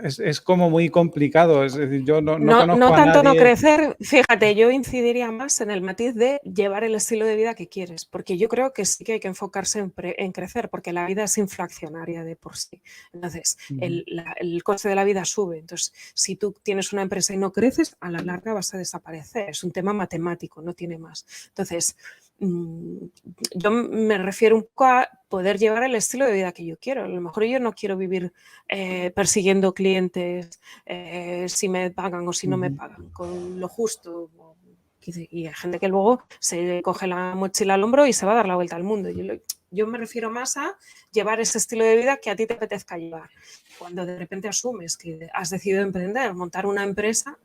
es como muy complicado. Es decir, yo no conozco no a tanto no nadie. crecer, fíjate, yo incidiría más en el matiz de llevar el estilo de vida que quieres, porque yo creo que sí que hay que enfocarse en crecer, porque la vida es inflacionaria de por sí. Entonces, el coste de la vida sube. Entonces, si tú tienes una empresa y no creces, a la larga vas a desaparecer. Es un tema matemático, no tiene más. Entonces, yo me refiero un poco a poder llevar el estilo de vida que yo quiero. A lo mejor yo no quiero vivir persiguiendo clientes si me pagan o si no me pagan, con lo justo. Y hay gente que luego se coge la mochila al hombro y se va a dar la vuelta al mundo. Yo me refiero más a llevar ese estilo de vida que a ti te apetezca llevar. Cuando de repente asumes que has decidido emprender, montar una empresa,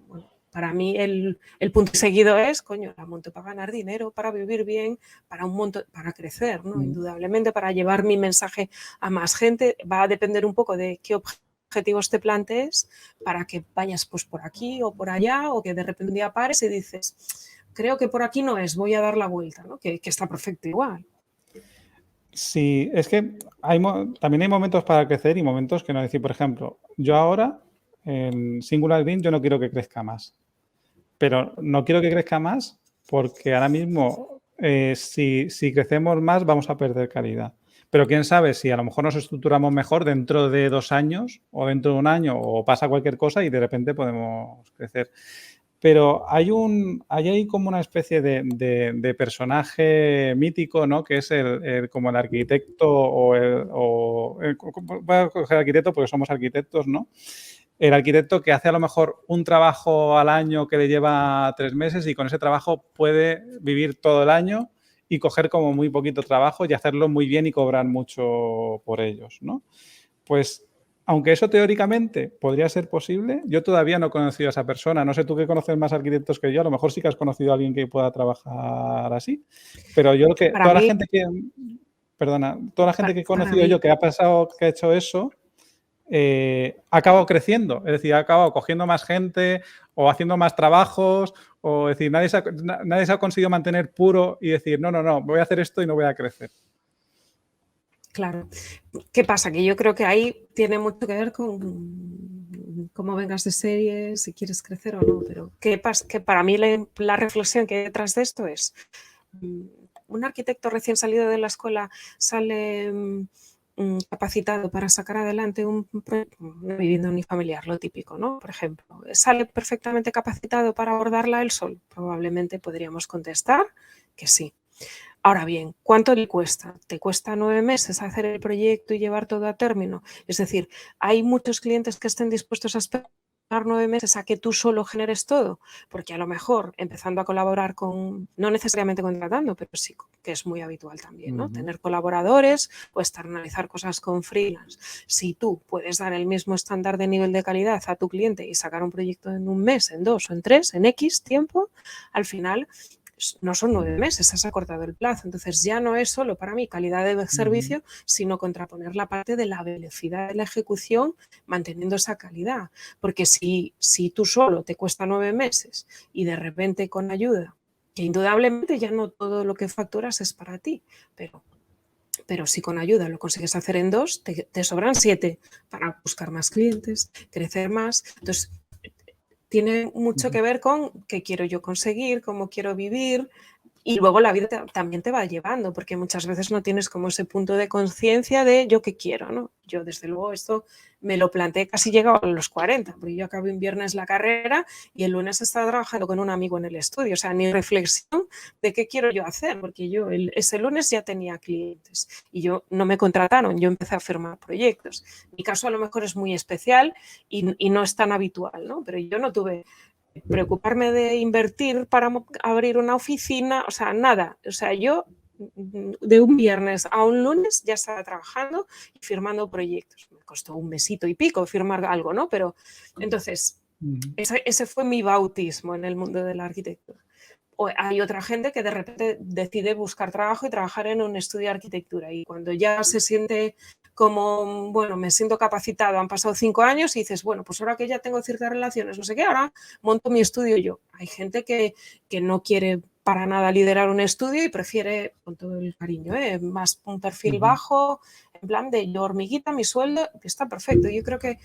bueno, para mí el punto seguido es, coño, la monto para ganar dinero, para vivir bien, para crecer, ¿no? Indudablemente, para llevar mi mensaje a más gente. Va a depender un poco de qué objetivos te plantees para que vayas pues por aquí o por allá, o que de repente un día pares y dices, creo que por aquí no es, voy a dar la vuelta, ¿no? Que está perfecto igual. Sí, es que también hay momentos para crecer y momentos que no. Decir, por ejemplo, yo ahora en Singular Green yo no quiero que crezca más, pero no quiero que crezca más porque ahora mismo si crecemos más vamos a perder calidad. Pero quién sabe si a lo mejor nos estructuramos mejor dentro de 2 años o dentro de un año o pasa cualquier cosa y de repente podemos crecer. Pero hay ahí como una especie de personaje mítico, ¿no? Que es como el arquitecto voy a coger arquitecto porque somos arquitectos, ¿no? El arquitecto que hace a lo mejor un trabajo al año que le lleva 3 meses y con ese trabajo puede vivir todo el año y coger como muy poquito trabajo y hacerlo muy bien y cobrar mucho por ellos, ¿no? Pues aunque eso teóricamente podría ser posible, yo todavía no he conocido a esa persona. No sé, tú que conoces más arquitectos que yo, a lo mejor sí que has conocido a alguien que pueda trabajar así. Pero yo creo que Para mí, toda la gente que he para conocido yo mí que ha pasado, que ha hecho eso, ha acabado creciendo. Es decir, ha acabado cogiendo más gente o haciendo más trabajos. O decir, nadie se ha conseguido mantener puro y decir, no, voy a hacer esto y no voy a crecer. Claro. ¿Qué pasa? Que yo creo que ahí tiene mucho que ver con cómo vengas de serie, si quieres crecer o no. Pero ¿qué pasa? Que para mí la reflexión que hay detrás de esto es un arquitecto recién salido de la escuela sale capacitado para sacar adelante una vivienda unifamiliar, lo típico, ¿no? Por ejemplo, ¿sale perfectamente capacitado para abordarla él solo? Probablemente podríamos contestar que sí. Ahora bien, ¿cuánto le cuesta? ¿Te cuesta 9 meses hacer el proyecto y llevar todo a término? Es decir, ¿hay muchos clientes que estén dispuestos a esperar 9 meses a que tú solo generes todo? Porque a lo mejor empezando a colaborar no necesariamente contratando, pero sí que es muy habitual también, ¿no? Tener colaboradores o externalizar cosas con freelance. Si tú puedes dar el mismo estándar de nivel de calidad a tu cliente y sacar un proyecto en 1 mes, en 2 o en 3, en X tiempo, al final no son 9 meses, has acortado el plazo. Entonces ya no es solo para mí calidad de servicio, sino contraponer la parte de la velocidad de la ejecución manteniendo esa calidad. Porque si tú solo te cuesta 9 meses y de repente con ayuda, que indudablemente ya no todo lo que facturas es para ti, pero si con ayuda lo consigues hacer en 2, te sobran 7 para buscar más clientes, crecer más. Entonces, tiene mucho que ver con qué quiero yo conseguir, cómo quiero vivir, Y luego la vida también te va llevando, porque muchas veces no tienes como ese punto de conciencia de yo qué quiero, ¿no? Yo, desde luego, esto me lo planteé casi llegado a los 40, porque yo acabé un viernes la carrera y el lunes estaba trabajando con un amigo en el estudio. O sea, ni reflexión de qué quiero yo hacer, porque yo ese lunes ya tenía clientes y yo no me contrataron, yo empecé a firmar proyectos. Mi caso a lo mejor es muy especial y no es tan habitual, ¿no? Pero yo no tuve preocuparme de invertir para abrir una oficina, o sea, nada. O sea, yo de un viernes a un lunes ya estaba trabajando y firmando proyectos. Me costó un mesito y pico firmar algo, ¿no? Pero entonces, ese fue mi bautismo en el mundo de la arquitectura. O hay otra gente que de repente decide buscar trabajo y trabajar en un estudio de arquitectura y cuando ya se siente como, bueno, me siento capacitado, han pasado 5 años y dices, bueno, pues ahora que ya tengo ciertas relaciones, no sé qué, ahora monto mi estudio yo. Hay gente que no quiere para nada liderar un estudio y prefiere, con todo el cariño, más un perfil bajo, en plan de yo hormiguita, mi sueldo, está perfecto. Yo creo que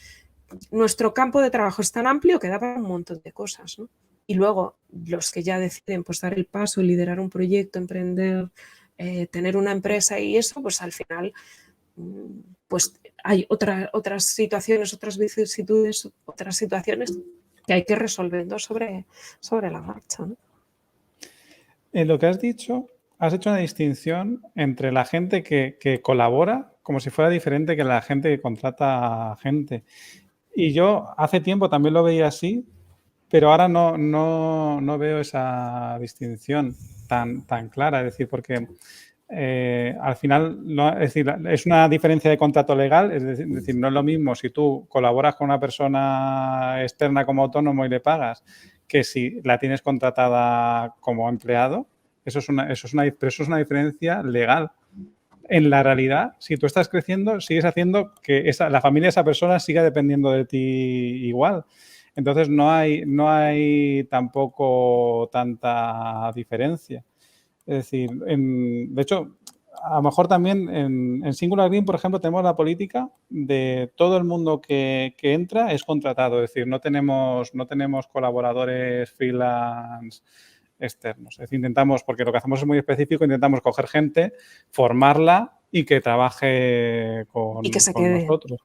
nuestro campo de trabajo es tan amplio que da para un montón de cosas, ¿no? Y luego los que ya deciden pues dar el paso, liderar un proyecto, emprender, tener una empresa y eso, pues al final pues hay otras situaciones, otras vicisitudes, otras situaciones que hay que ir resolviendo sobre la marcha, ¿no? En lo que has dicho, has hecho una distinción entre la gente que colabora como si fuera diferente que la gente que contrata gente. Y yo hace tiempo también lo veía así, pero ahora no veo esa distinción tan clara. Es decir, porque al final es una diferencia de contrato legal. Es decir, no es lo mismo si tú colaboras con una persona externa como autónomo y le pagas que si la tienes contratada como empleado. Pero eso es una diferencia legal. En la realidad, si tú estás creciendo, sigues haciendo que la familia de esa persona siga dependiendo de ti igual. Entonces, no hay tampoco tanta diferencia. Es decir, de hecho, a lo mejor también en Singular Green, por ejemplo, tenemos la política de todo el mundo que entra es contratado. Es decir, no tenemos colaboradores freelance externos. Es decir, intentamos, porque lo que hacemos es muy específico, intentamos coger gente, formarla y que trabaje con nosotros.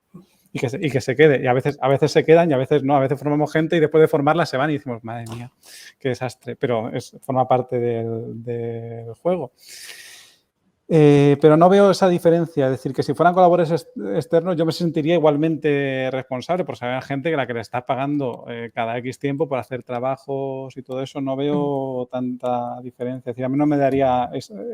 Y que se quede. Y a veces se quedan y a veces no. A veces formamos gente y después de formarla se van y decimos, madre mía, qué desastre. Pero forma parte del juego. Pero no veo esa diferencia. Es decir, que si fueran colaboradores externos yo me sentiría igualmente responsable por saber a gente que la que le está pagando cada X tiempo por hacer trabajos y todo eso. No veo tanta diferencia. Es decir, a mí no me daría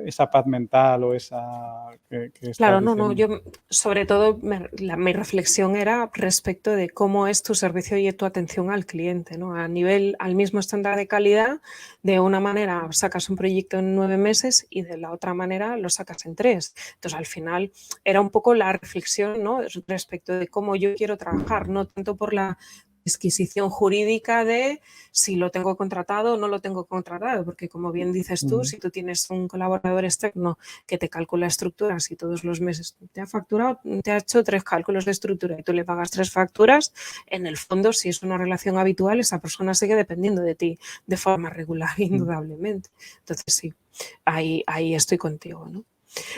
esa paz mental o esa que Claro, no, yo sobre todo mi reflexión era respecto de cómo es tu servicio y tu atención al cliente, ¿no? Al mismo estándar de calidad, de una manera sacas un proyecto en 9 meses y de la otra manera lo sacas en 3. Entonces, al final era un poco la reflexión, ¿no? Respecto de cómo yo quiero trabajar, no tanto por la disquisición jurídica de si lo tengo contratado o no lo tengo contratado, porque como bien dices tú, si tú tienes un colaborador externo que te calcula estructuras y todos los meses te ha hecho 3 cálculos de estructura y tú le pagas 3 facturas, en el fondo, si es una relación habitual, esa persona sigue dependiendo de ti de forma regular, indudablemente. Entonces sí, ahí estoy contigo, ¿no?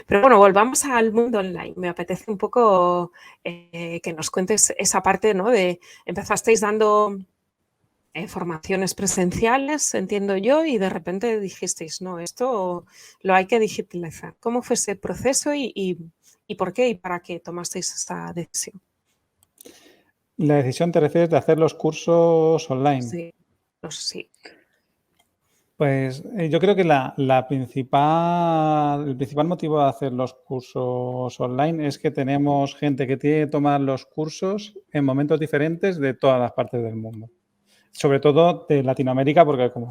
Pero bueno, volvamos al mundo online. Me apetece un poco que nos cuentes esa parte, ¿no? De empezasteis dando formaciones presenciales, entiendo yo, y de repente dijisteis, no, esto lo hay que digitalizar. ¿Cómo fue ese proceso y por qué y para qué tomasteis esta decisión? La decisión te refieres de hacer los cursos online. Sí, sí. Pues yo creo que el principal motivo de hacer los cursos online es que tenemos gente que tiene que tomar los cursos en momentos diferentes de todas las partes del mundo. Sobre todo de Latinoamérica, porque como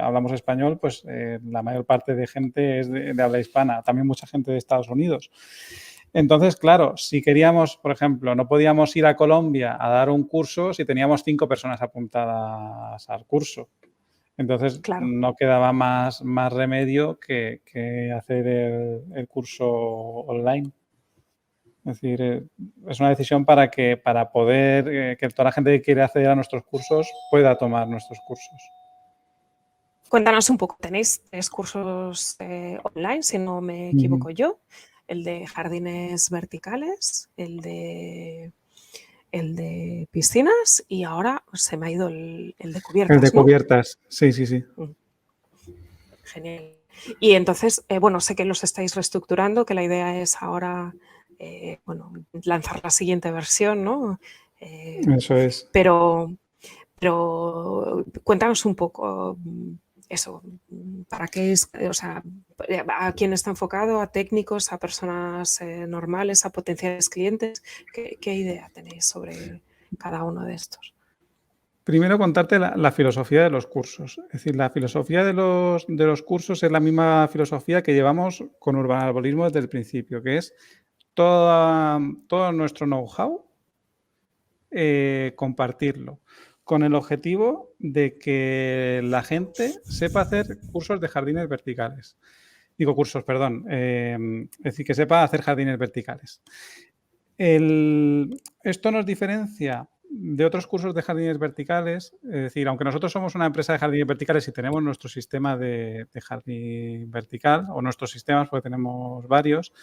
hablamos español, pues la mayor parte de gente es de habla hispana. También mucha gente de Estados Unidos. Entonces, claro, si queríamos, por ejemplo, no podíamos ir a Colombia a dar un curso si teníamos 5 personas apuntadas al curso. Entonces, Claro. no quedaba más remedio que hacer el curso online. Es decir, es una decisión para poder que toda la gente que quiere acceder a nuestros cursos pueda tomar nuestros cursos. Cuéntanos un poco, tenéis 3 cursos online, si no me equivoco yo, el de jardines verticales, el de piscinas y ahora se me ha ido el de cubiertas, El de ¿no? cubiertas, sí, sí, sí. Genial. Y entonces, bueno, sé que los estáis reestructurando, que la idea es ahora, bueno, lanzar la siguiente versión, ¿no? Eso es. Pero cuéntanos un poco eso, ¿para qué es, o sea, a quién está enfocado? ¿A técnicos, a personas normales, a potenciales clientes? ¿Qué idea tenéis sobre cada uno de estos? Primero contarte la filosofía de los cursos. Es decir, la filosofía de los cursos es la misma filosofía que llevamos con Urban Arbolismo desde el principio, que es todo nuestro know-how, compartirlo, con el objetivo de que la gente sepa hacer cursos de jardines verticales. Digo cursos, perdón. Es decir, que sepa hacer jardines verticales. Esto nos diferencia de otros cursos de jardines verticales, es decir, aunque nosotros somos una empresa de jardines verticales y tenemos nuestro sistema de jardín vertical, o nuestros sistemas, porque tenemos varios,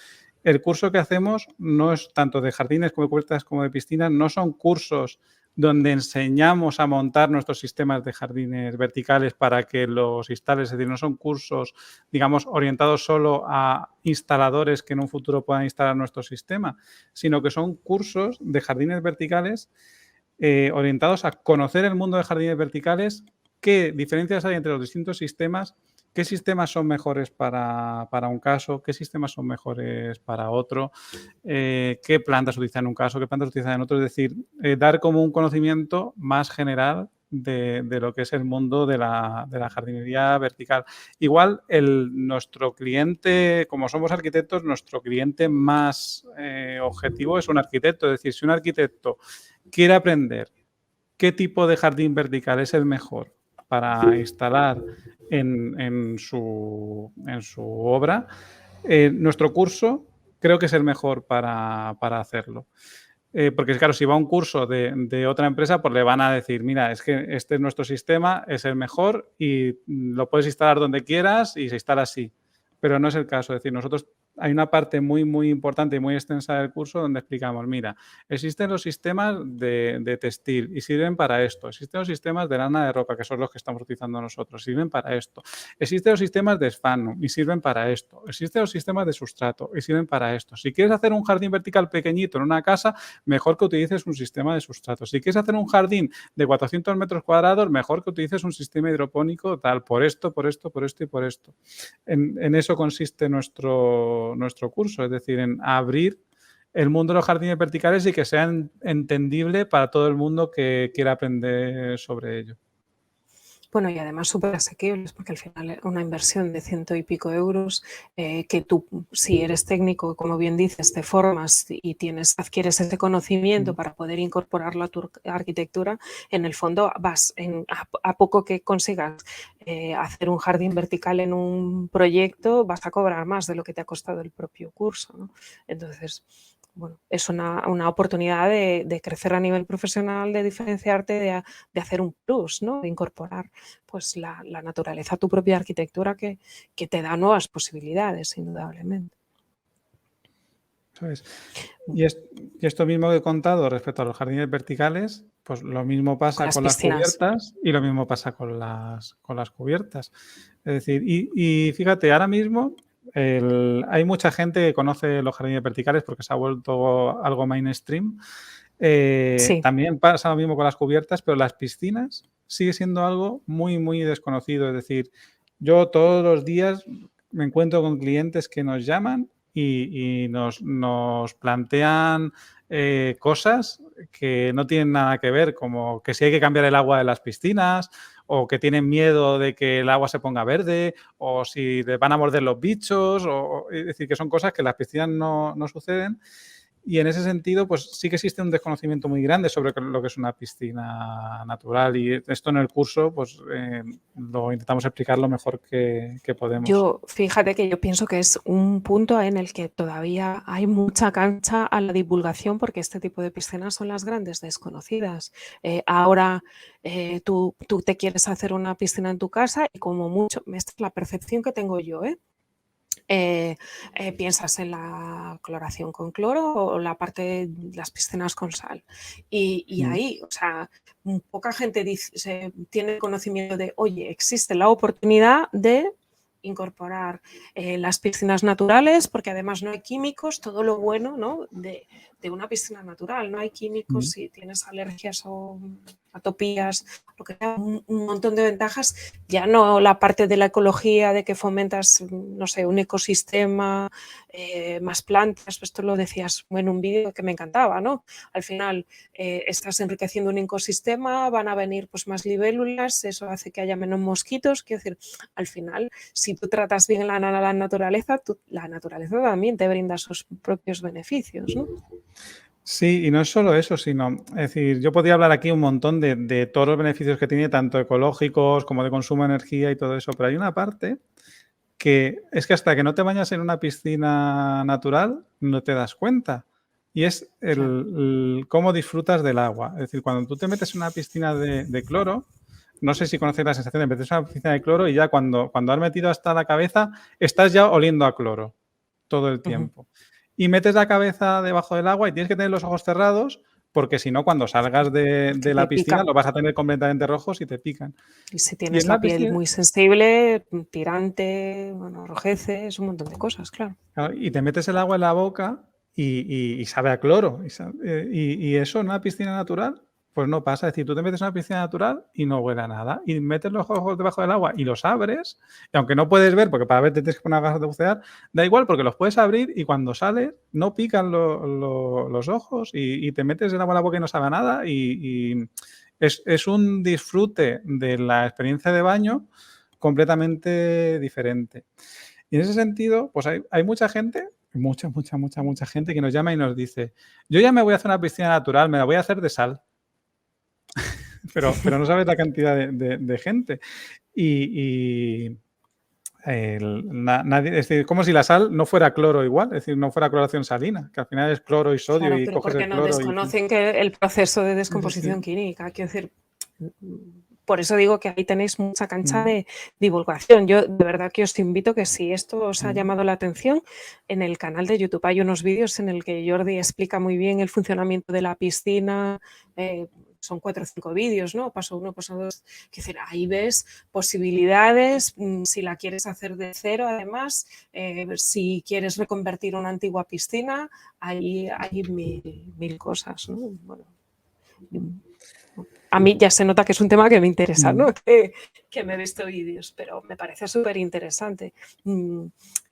el curso que hacemos no es tanto de jardines como de cubiertas como de piscinas, no son cursos donde enseñamos a montar nuestros sistemas de jardines verticales para que los instales, es decir, no son cursos, digamos, orientados solo a instaladores que en un futuro puedan instalar nuestro sistema, sino que son cursos de jardines verticales orientados a conocer el mundo de jardines verticales, qué diferencias hay entre los distintos sistemas, qué sistemas son mejores para un caso, qué sistemas son mejores para otro, qué plantas utilizan en un caso, qué plantas utilizan en otro. Es decir, dar como un conocimiento más general de lo que es el mundo de la jardinería vertical. Igual nuestro cliente, como somos arquitectos, nuestro cliente más objetivo es un arquitecto. Es decir, si un arquitecto quiere aprender qué tipo de jardín vertical es el mejor para instalar en su obra, nuestro curso creo que es el mejor para hacerlo. Porque, claro, si va a un curso de otra empresa, pues le van a decir, mira, es que este es nuestro sistema, es el mejor y lo puedes instalar donde quieras y se instala así. Pero no es el caso. Es decir, nosotros hay una parte muy, muy importante y muy extensa del curso donde explicamos, mira, existen los sistemas de textil y sirven para esto. Existen los sistemas de lana de ropa, que son los que estamos utilizando nosotros, sirven para esto. Existen los sistemas de sphagnum y sirven para esto. Existen los sistemas de sustrato y sirven para esto. Si quieres hacer un jardín vertical pequeñito en una casa, mejor que utilices un sistema de sustrato. Si quieres hacer un jardín de 400 metros cuadrados, mejor que utilices un sistema hidropónico tal, por esto, por esto, por esto y por esto. En eso consiste nuestro curso, es decir, en abrir el mundo de los jardines verticales y que sea entendible para todo el mundo que quiera aprender sobre ello. Bueno, y además súper asequibles, porque al final una inversión de 100 y pico euros, que tú, si eres técnico, como bien dices, te formas y adquieres ese conocimiento para poder incorporarlo a tu arquitectura, en el fondo vas, a poco que consigas hacer un jardín vertical en un proyecto, vas a cobrar más de lo que te ha costado el propio curso, ¿no? Entonces, bueno, es una oportunidad de crecer a nivel profesional, de diferenciarte, de hacer un plus, ¿no? De incorporar pues la naturaleza a tu propia arquitectura que te da nuevas posibilidades, indudablemente. ¿Sabes? Y esto mismo que he contado respecto a los jardines verticales, pues lo mismo Con pasa las con las piscinas. cubiertas y lo mismo pasa con las cubiertas. Es decir, y fíjate, ahora mismo hay mucha gente que conoce los jardines verticales porque se ha vuelto algo mainstream. Sí. También pasa lo mismo con las cubiertas, pero las piscinas sigue siendo algo muy, muy desconocido. Es decir, yo todos los días me encuentro con clientes que nos llaman y nos plantean cosas que no tienen nada que ver, como que si hay que cambiar el agua de las piscinas o que tienen miedo de que el agua se ponga verde o si les van a morder los bichos. Es decir, que son cosas que en las piscinas no suceden. Y en ese sentido, pues sí que existe un desconocimiento muy grande sobre lo que es una piscina natural. Y esto en el curso, pues lo intentamos explicar lo mejor que podemos. Yo, fíjate que yo pienso que es un punto en el que todavía hay mucha cancha a la divulgación porque este tipo de piscinas son las grandes desconocidas. Ahora tú te quieres hacer una piscina en tu casa y como mucho, esta es la percepción que tengo yo, piensas en la cloración con cloro o la parte de las piscinas con sal. Y ahí, o sea, poca gente tiene conocimiento de, oye, existe la oportunidad de incorporar las piscinas naturales, porque además no hay químicos, todo lo bueno, ¿no?, de una piscina natural. No hay químicos, si tienes alergias o atopías, lo que sea, un montón de ventajas. Ya no la parte de la ecología, de que fomentas, no sé, un ecosistema, más plantas, esto lo decías en un vídeo que me encantaba, ¿no? Al final estás enriqueciendo un ecosistema, van a venir pues más libélulas, eso hace que haya menos mosquitos. Quiero decir, al final, si tú tratas bien la naturaleza, la naturaleza también te brinda sus propios beneficios, ¿no? Sí, y no es solo eso, sino, es decir, yo podría hablar aquí un montón de todos los beneficios que tiene, tanto ecológicos como de consumo de energía y todo eso, pero hay una parte que es que hasta que no te bañas en una piscina natural no te das cuenta. Y es el cómo disfrutas del agua. Es decir, cuando tú te metes en una piscina de cloro, no sé si conoces la sensación de meterse en una piscina de cloro y ya cuando has metido hasta la cabeza, estás ya oliendo a cloro todo el tiempo. Y metes la cabeza debajo del agua y tienes que tener los ojos cerrados porque si no, cuando salgas de la piscina lo vas a tener completamente rojos y te pican. Y si tienes la piel muy sensible, tirante, bueno, rojeces, un montón de cosas, claro. Y te metes el agua en la boca y sabe a cloro. Y eso en una piscina natural, pues no pasa. Es decir, tú te metes en una piscina natural y no huele a nada. Y metes los ojos debajo del agua y los abres, y aunque no puedes ver, porque para ver te tienes que poner gafas de bucear, da igual porque los puedes abrir y cuando sales no pican los ojos y te metes el agua en la boca y no sabe a nada. Y es un disfrute de la experiencia de baño completamente diferente. Y en ese sentido, pues hay mucha gente, mucha gente que nos llama y nos dice, yo ya me voy a hacer una piscina natural, me la voy a hacer de sal. pero no sabes la cantidad de gente. Nadie, es decir, como si la sal no fuera cloro igual, es decir, no fuera cloración salina, que al final es cloro y sodio. Claro, y pero coges porque el no cloro desconocen que el proceso de descomposición química, quiero decir, por eso digo que ahí tenéis mucha cancha de divulgación. Yo de verdad que os invito que si esto os ha llamado la atención, en el canal de YouTube hay unos vídeos en el que Jordi explica muy bien el funcionamiento de la piscina. Son 4 o 5 vídeos, ¿no? Paso 1, paso 2. Es decir, ahí ves posibilidades, si la quieres hacer de cero, además, si quieres reconvertir una antigua piscina, hay mil cosas, ¿no? Bueno, a mí ya se nota que es un tema que me interesa, ¿no? Que me he visto vídeos, pero me parece súper interesante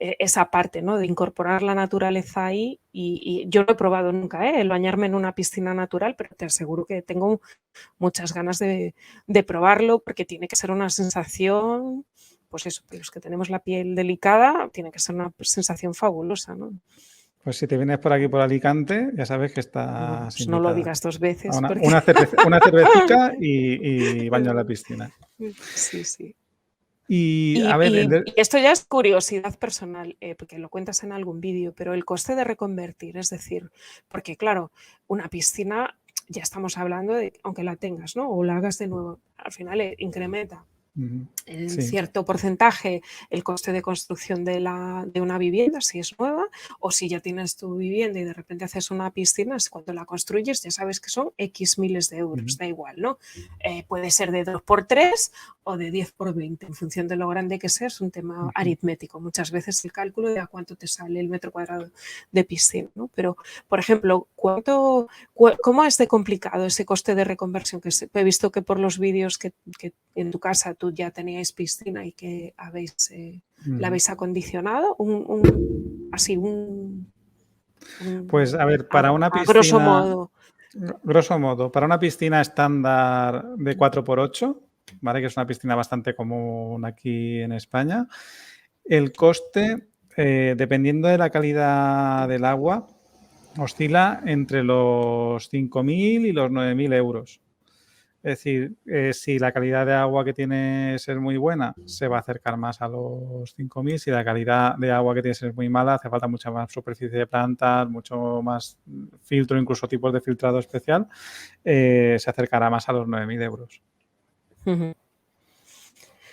esa parte, ¿no?, de incorporar la naturaleza ahí. Y yo no he probado nunca el bañarme en una piscina natural, pero te aseguro que tengo muchas ganas de probarlo porque tiene que ser una sensación, pues eso, para los que tenemos la piel delicada, tiene que ser una sensación fabulosa, ¿no? Pues si te vienes por aquí por Alicante, ya sabes que estás Pues no lo invitada. digas 2 veces. Una cervecita y baño en la piscina. Sí, sí. Y a ver, y esto ya es curiosidad personal, porque lo cuentas en algún vídeo, pero el coste de reconvertir, es decir, porque claro, una piscina, ya estamos hablando de, aunque la tengas, ¿no?, o la hagas de nuevo, al final incrementa en cierto porcentaje el coste de construcción de una vivienda, si es nueva, o si ya tienes tu vivienda y de repente haces una piscina, cuando la construyes ya sabes que son X miles de euros, da igual, ¿no? Puede ser de 2x3 o de 10x20, en función de lo grande que sea, es un tema aritmético. Muchas veces el cálculo de a cuánto te sale el metro cuadrado de piscina, ¿no? Pero, por ejemplo, ¿cómo es de complicado ese coste de reconversión? Que he visto que por los vídeos que en tu casa tú ya teníais piscina y que la habéis acondicionado, pues a ver, para una piscina, grosso modo, para una piscina estándar de 4x8, ¿vale?, que es una piscina bastante común aquí en España, el coste, dependiendo de la calidad del agua, oscila entre los 5.000 y los 9.000 euros. Es decir, si la calidad de agua que tienes es muy buena, se va a acercar más a los 5.000. Si la calidad de agua que tienes es muy mala, hace falta mucha más superficie de plantas, mucho más filtro, incluso tipos de filtrado especial, se acercará más a los 9.000 euros. Ujú.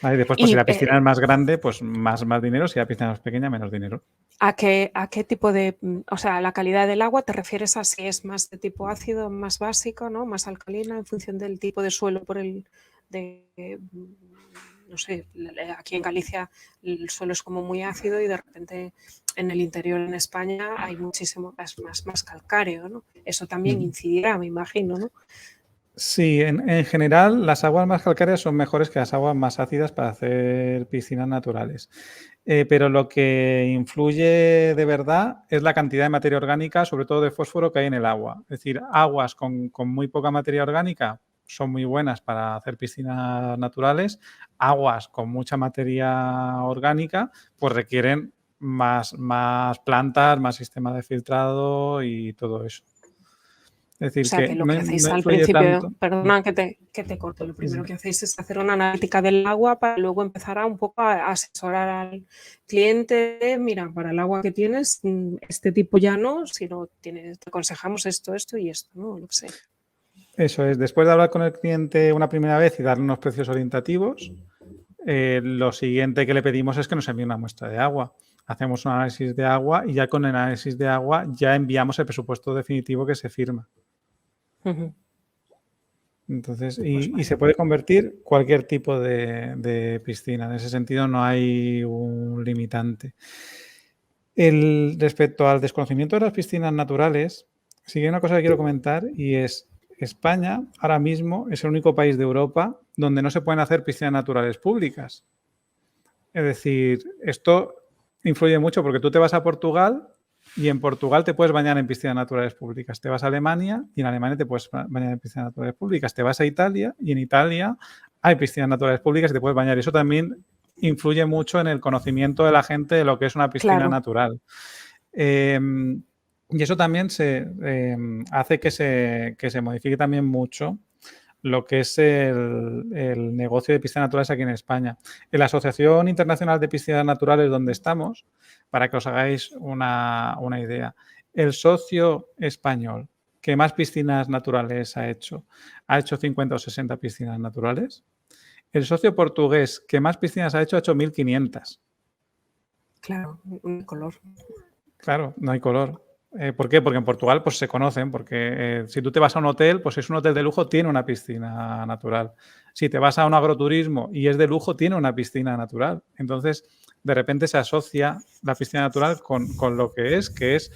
Vale, después, pues, si la piscina es más grande, pues más dinero. Si la piscina es pequeña, menos dinero. ¿A qué tipo de, o sea, la calidad del agua te refieres a si es más de tipo ácido, más básico, ¿no? Más alcalina en función del tipo de suelo no sé, aquí en Galicia el suelo es como muy ácido y de repente en el interior en España hay muchísimo más calcáreo, ¿no? Eso también incidirá, me imagino, ¿no? Sí, en general las aguas más calcáreas son mejores que las aguas más ácidas para hacer piscinas naturales. Pero lo que influye de verdad es la cantidad de materia orgánica, sobre todo de fósforo, que hay en el agua. Es decir, aguas con muy poca materia orgánica son muy buenas para hacer piscinas naturales. Aguas con mucha materia orgánica pues requieren más plantas, más sistema de filtrado y todo eso. Es O decir, sea, que que lo no, que hacéis no al influye principio, tanto. perdona que te corto, lo primero que hacéis es hacer una analítica del agua para luego empezar a un poco a asesorar al cliente, mira, para el agua que tienes, este tipo ya no, sino te aconsejamos esto, esto y esto, ¿no? Lo que sé. Eso es, después de hablar con el cliente una primera vez y darle unos precios orientativos, lo siguiente que le pedimos es que nos envíe una muestra de agua. Hacemos un análisis de agua y ya con el análisis de agua ya enviamos el presupuesto definitivo que se firma. Ujú. Entonces, Pues y vale. se puede convertir cualquier tipo de piscina. En ese sentido no hay un limitante. Respecto al desconocimiento de las piscinas naturales, sí que hay una cosa que quiero comentar y es España ahora mismo es el único país de Europa donde no se pueden hacer piscinas naturales públicas. Es decir, esto influye mucho porque tú te vas a Portugal y en Portugal te puedes bañar en piscinas naturales públicas. Te vas a Alemania y en Alemania te puedes bañar en piscinas naturales públicas. Te vas a Italia y en Italia hay piscinas naturales públicas y te puedes bañar. Y eso también influye mucho en el conocimiento de la gente de lo que es una piscina Claro. natural. Y eso también hace que se modifique también mucho lo que es el negocio de piscinas naturales aquí en España. En la Asociación Internacional de Piscinas Naturales donde estamos, para que os hagáis una idea, el socio español que más piscinas naturales ha hecho 50 o 60 piscinas naturales. El socio portugués que más piscinas ha hecho 1.500. Claro, un color. Claro, no hay color. ¿Por qué? Porque en Portugal pues se conocen, porque si tú te vas a un hotel, pues si es un hotel de lujo, tiene una piscina natural. Si te vas a un agroturismo y es de lujo, tiene una piscina natural. Entonces, de repente se asocia la piscina natural con lo que es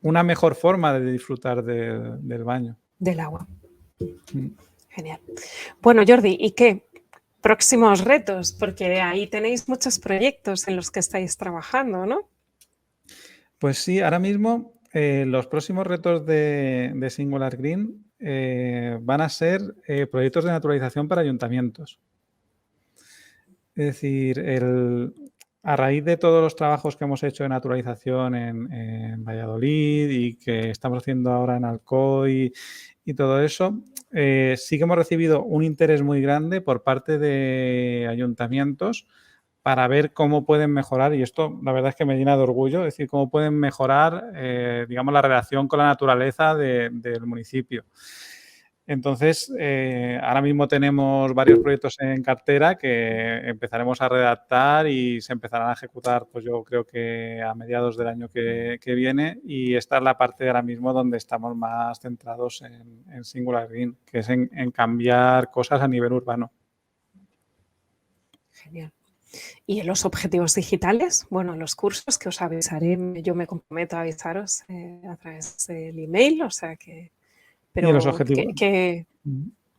una mejor forma de disfrutar del baño. Del agua. Genial. Bueno, Jordi, ¿y qué? Próximos retos, porque ahí tenéis muchos proyectos en los que estáis trabajando, ¿no? Pues sí, ahora mismo los próximos retos de Singular Green van a ser proyectos de naturalización para ayuntamientos. Es decir, a raíz de todos los trabajos que hemos hecho de naturalización en Valladolid y que estamos haciendo ahora en Alcoy y todo eso, sí que hemos recibido un interés muy grande por parte de ayuntamientos para ver cómo pueden mejorar, y esto la verdad es que me llena de orgullo, es decir, cómo pueden mejorar, digamos, la relación con la naturaleza del municipio. Entonces, ahora mismo tenemos varios proyectos en cartera que empezaremos a redactar y se empezarán a ejecutar, pues yo creo que a mediados del año que viene, y esta es la parte ahora mismo donde estamos más centrados en Singular Green, que es en cambiar cosas a nivel urbano. Genial. ¿Y en los objetivos digitales? Bueno, los cursos que os avisaré, yo me comprometo a avisaros a través del email, o sea que... Y en los Pero objetivos. que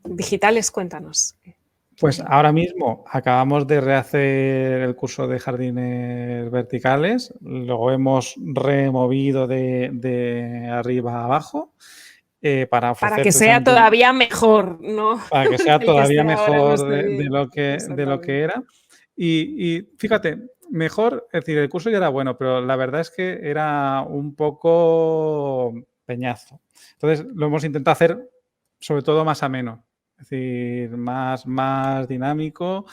digitales, cuéntanos. Pues ahora mismo acabamos de rehacer el curso de jardines verticales, lo hemos removido de arriba a abajo para Para ofrecer que sea precisamente todavía mejor, ¿no? para que sea El que esté todavía ahora no mejor esté de bien. lo que Exactamente. era. Y fíjate, mejor, es decir, el curso ya era bueno, pero la verdad es que era un poco peñazo. Entonces, lo hemos intentado hacer sobre todo más ameno, es decir, más dinámico.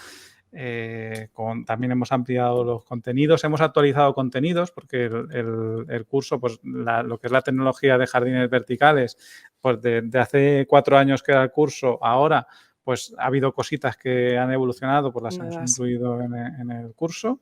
También hemos ampliado los contenidos, hemos actualizado contenidos porque el curso, pues lo que es la tecnología de jardines verticales, pues de hace 4 años que era el curso, ahora pues ha habido cositas que han evolucionado, pues las hemos incluido en el curso.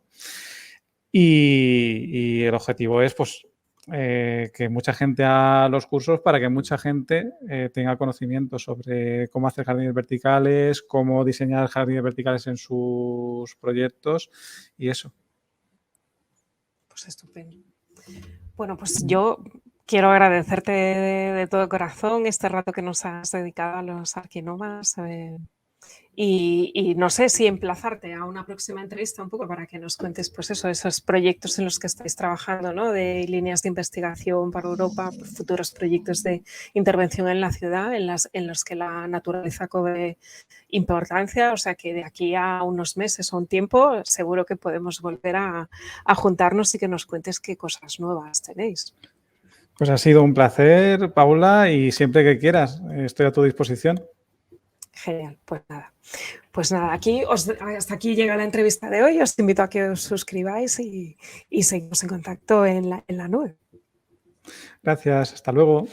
Y el objetivo es pues que mucha gente haga los cursos para que mucha gente tenga conocimiento sobre cómo hacer jardines verticales, cómo diseñar jardines verticales en sus proyectos y eso. Pues estupendo. Bueno, pues yo quiero agradecerte de todo corazón este rato que nos has dedicado a los Arquinomas. Y no sé si emplazarte a una próxima entrevista un poco para que nos cuentes pues eso, esos proyectos en los que estáis trabajando, ¿no? De líneas de investigación para Europa, futuros proyectos de intervención en la ciudad en los que la naturaleza cobre importancia, o sea que de aquí a unos meses o un tiempo seguro que podemos volver a juntarnos y que nos cuentes qué cosas nuevas tenéis. Pues ha sido un placer, Paula, y siempre que quieras estoy a tu disposición. Genial, pues nada, hasta aquí llega la entrevista de hoy. Os invito a que os suscribáis y seguimos en contacto en la nube. Gracias, hasta luego.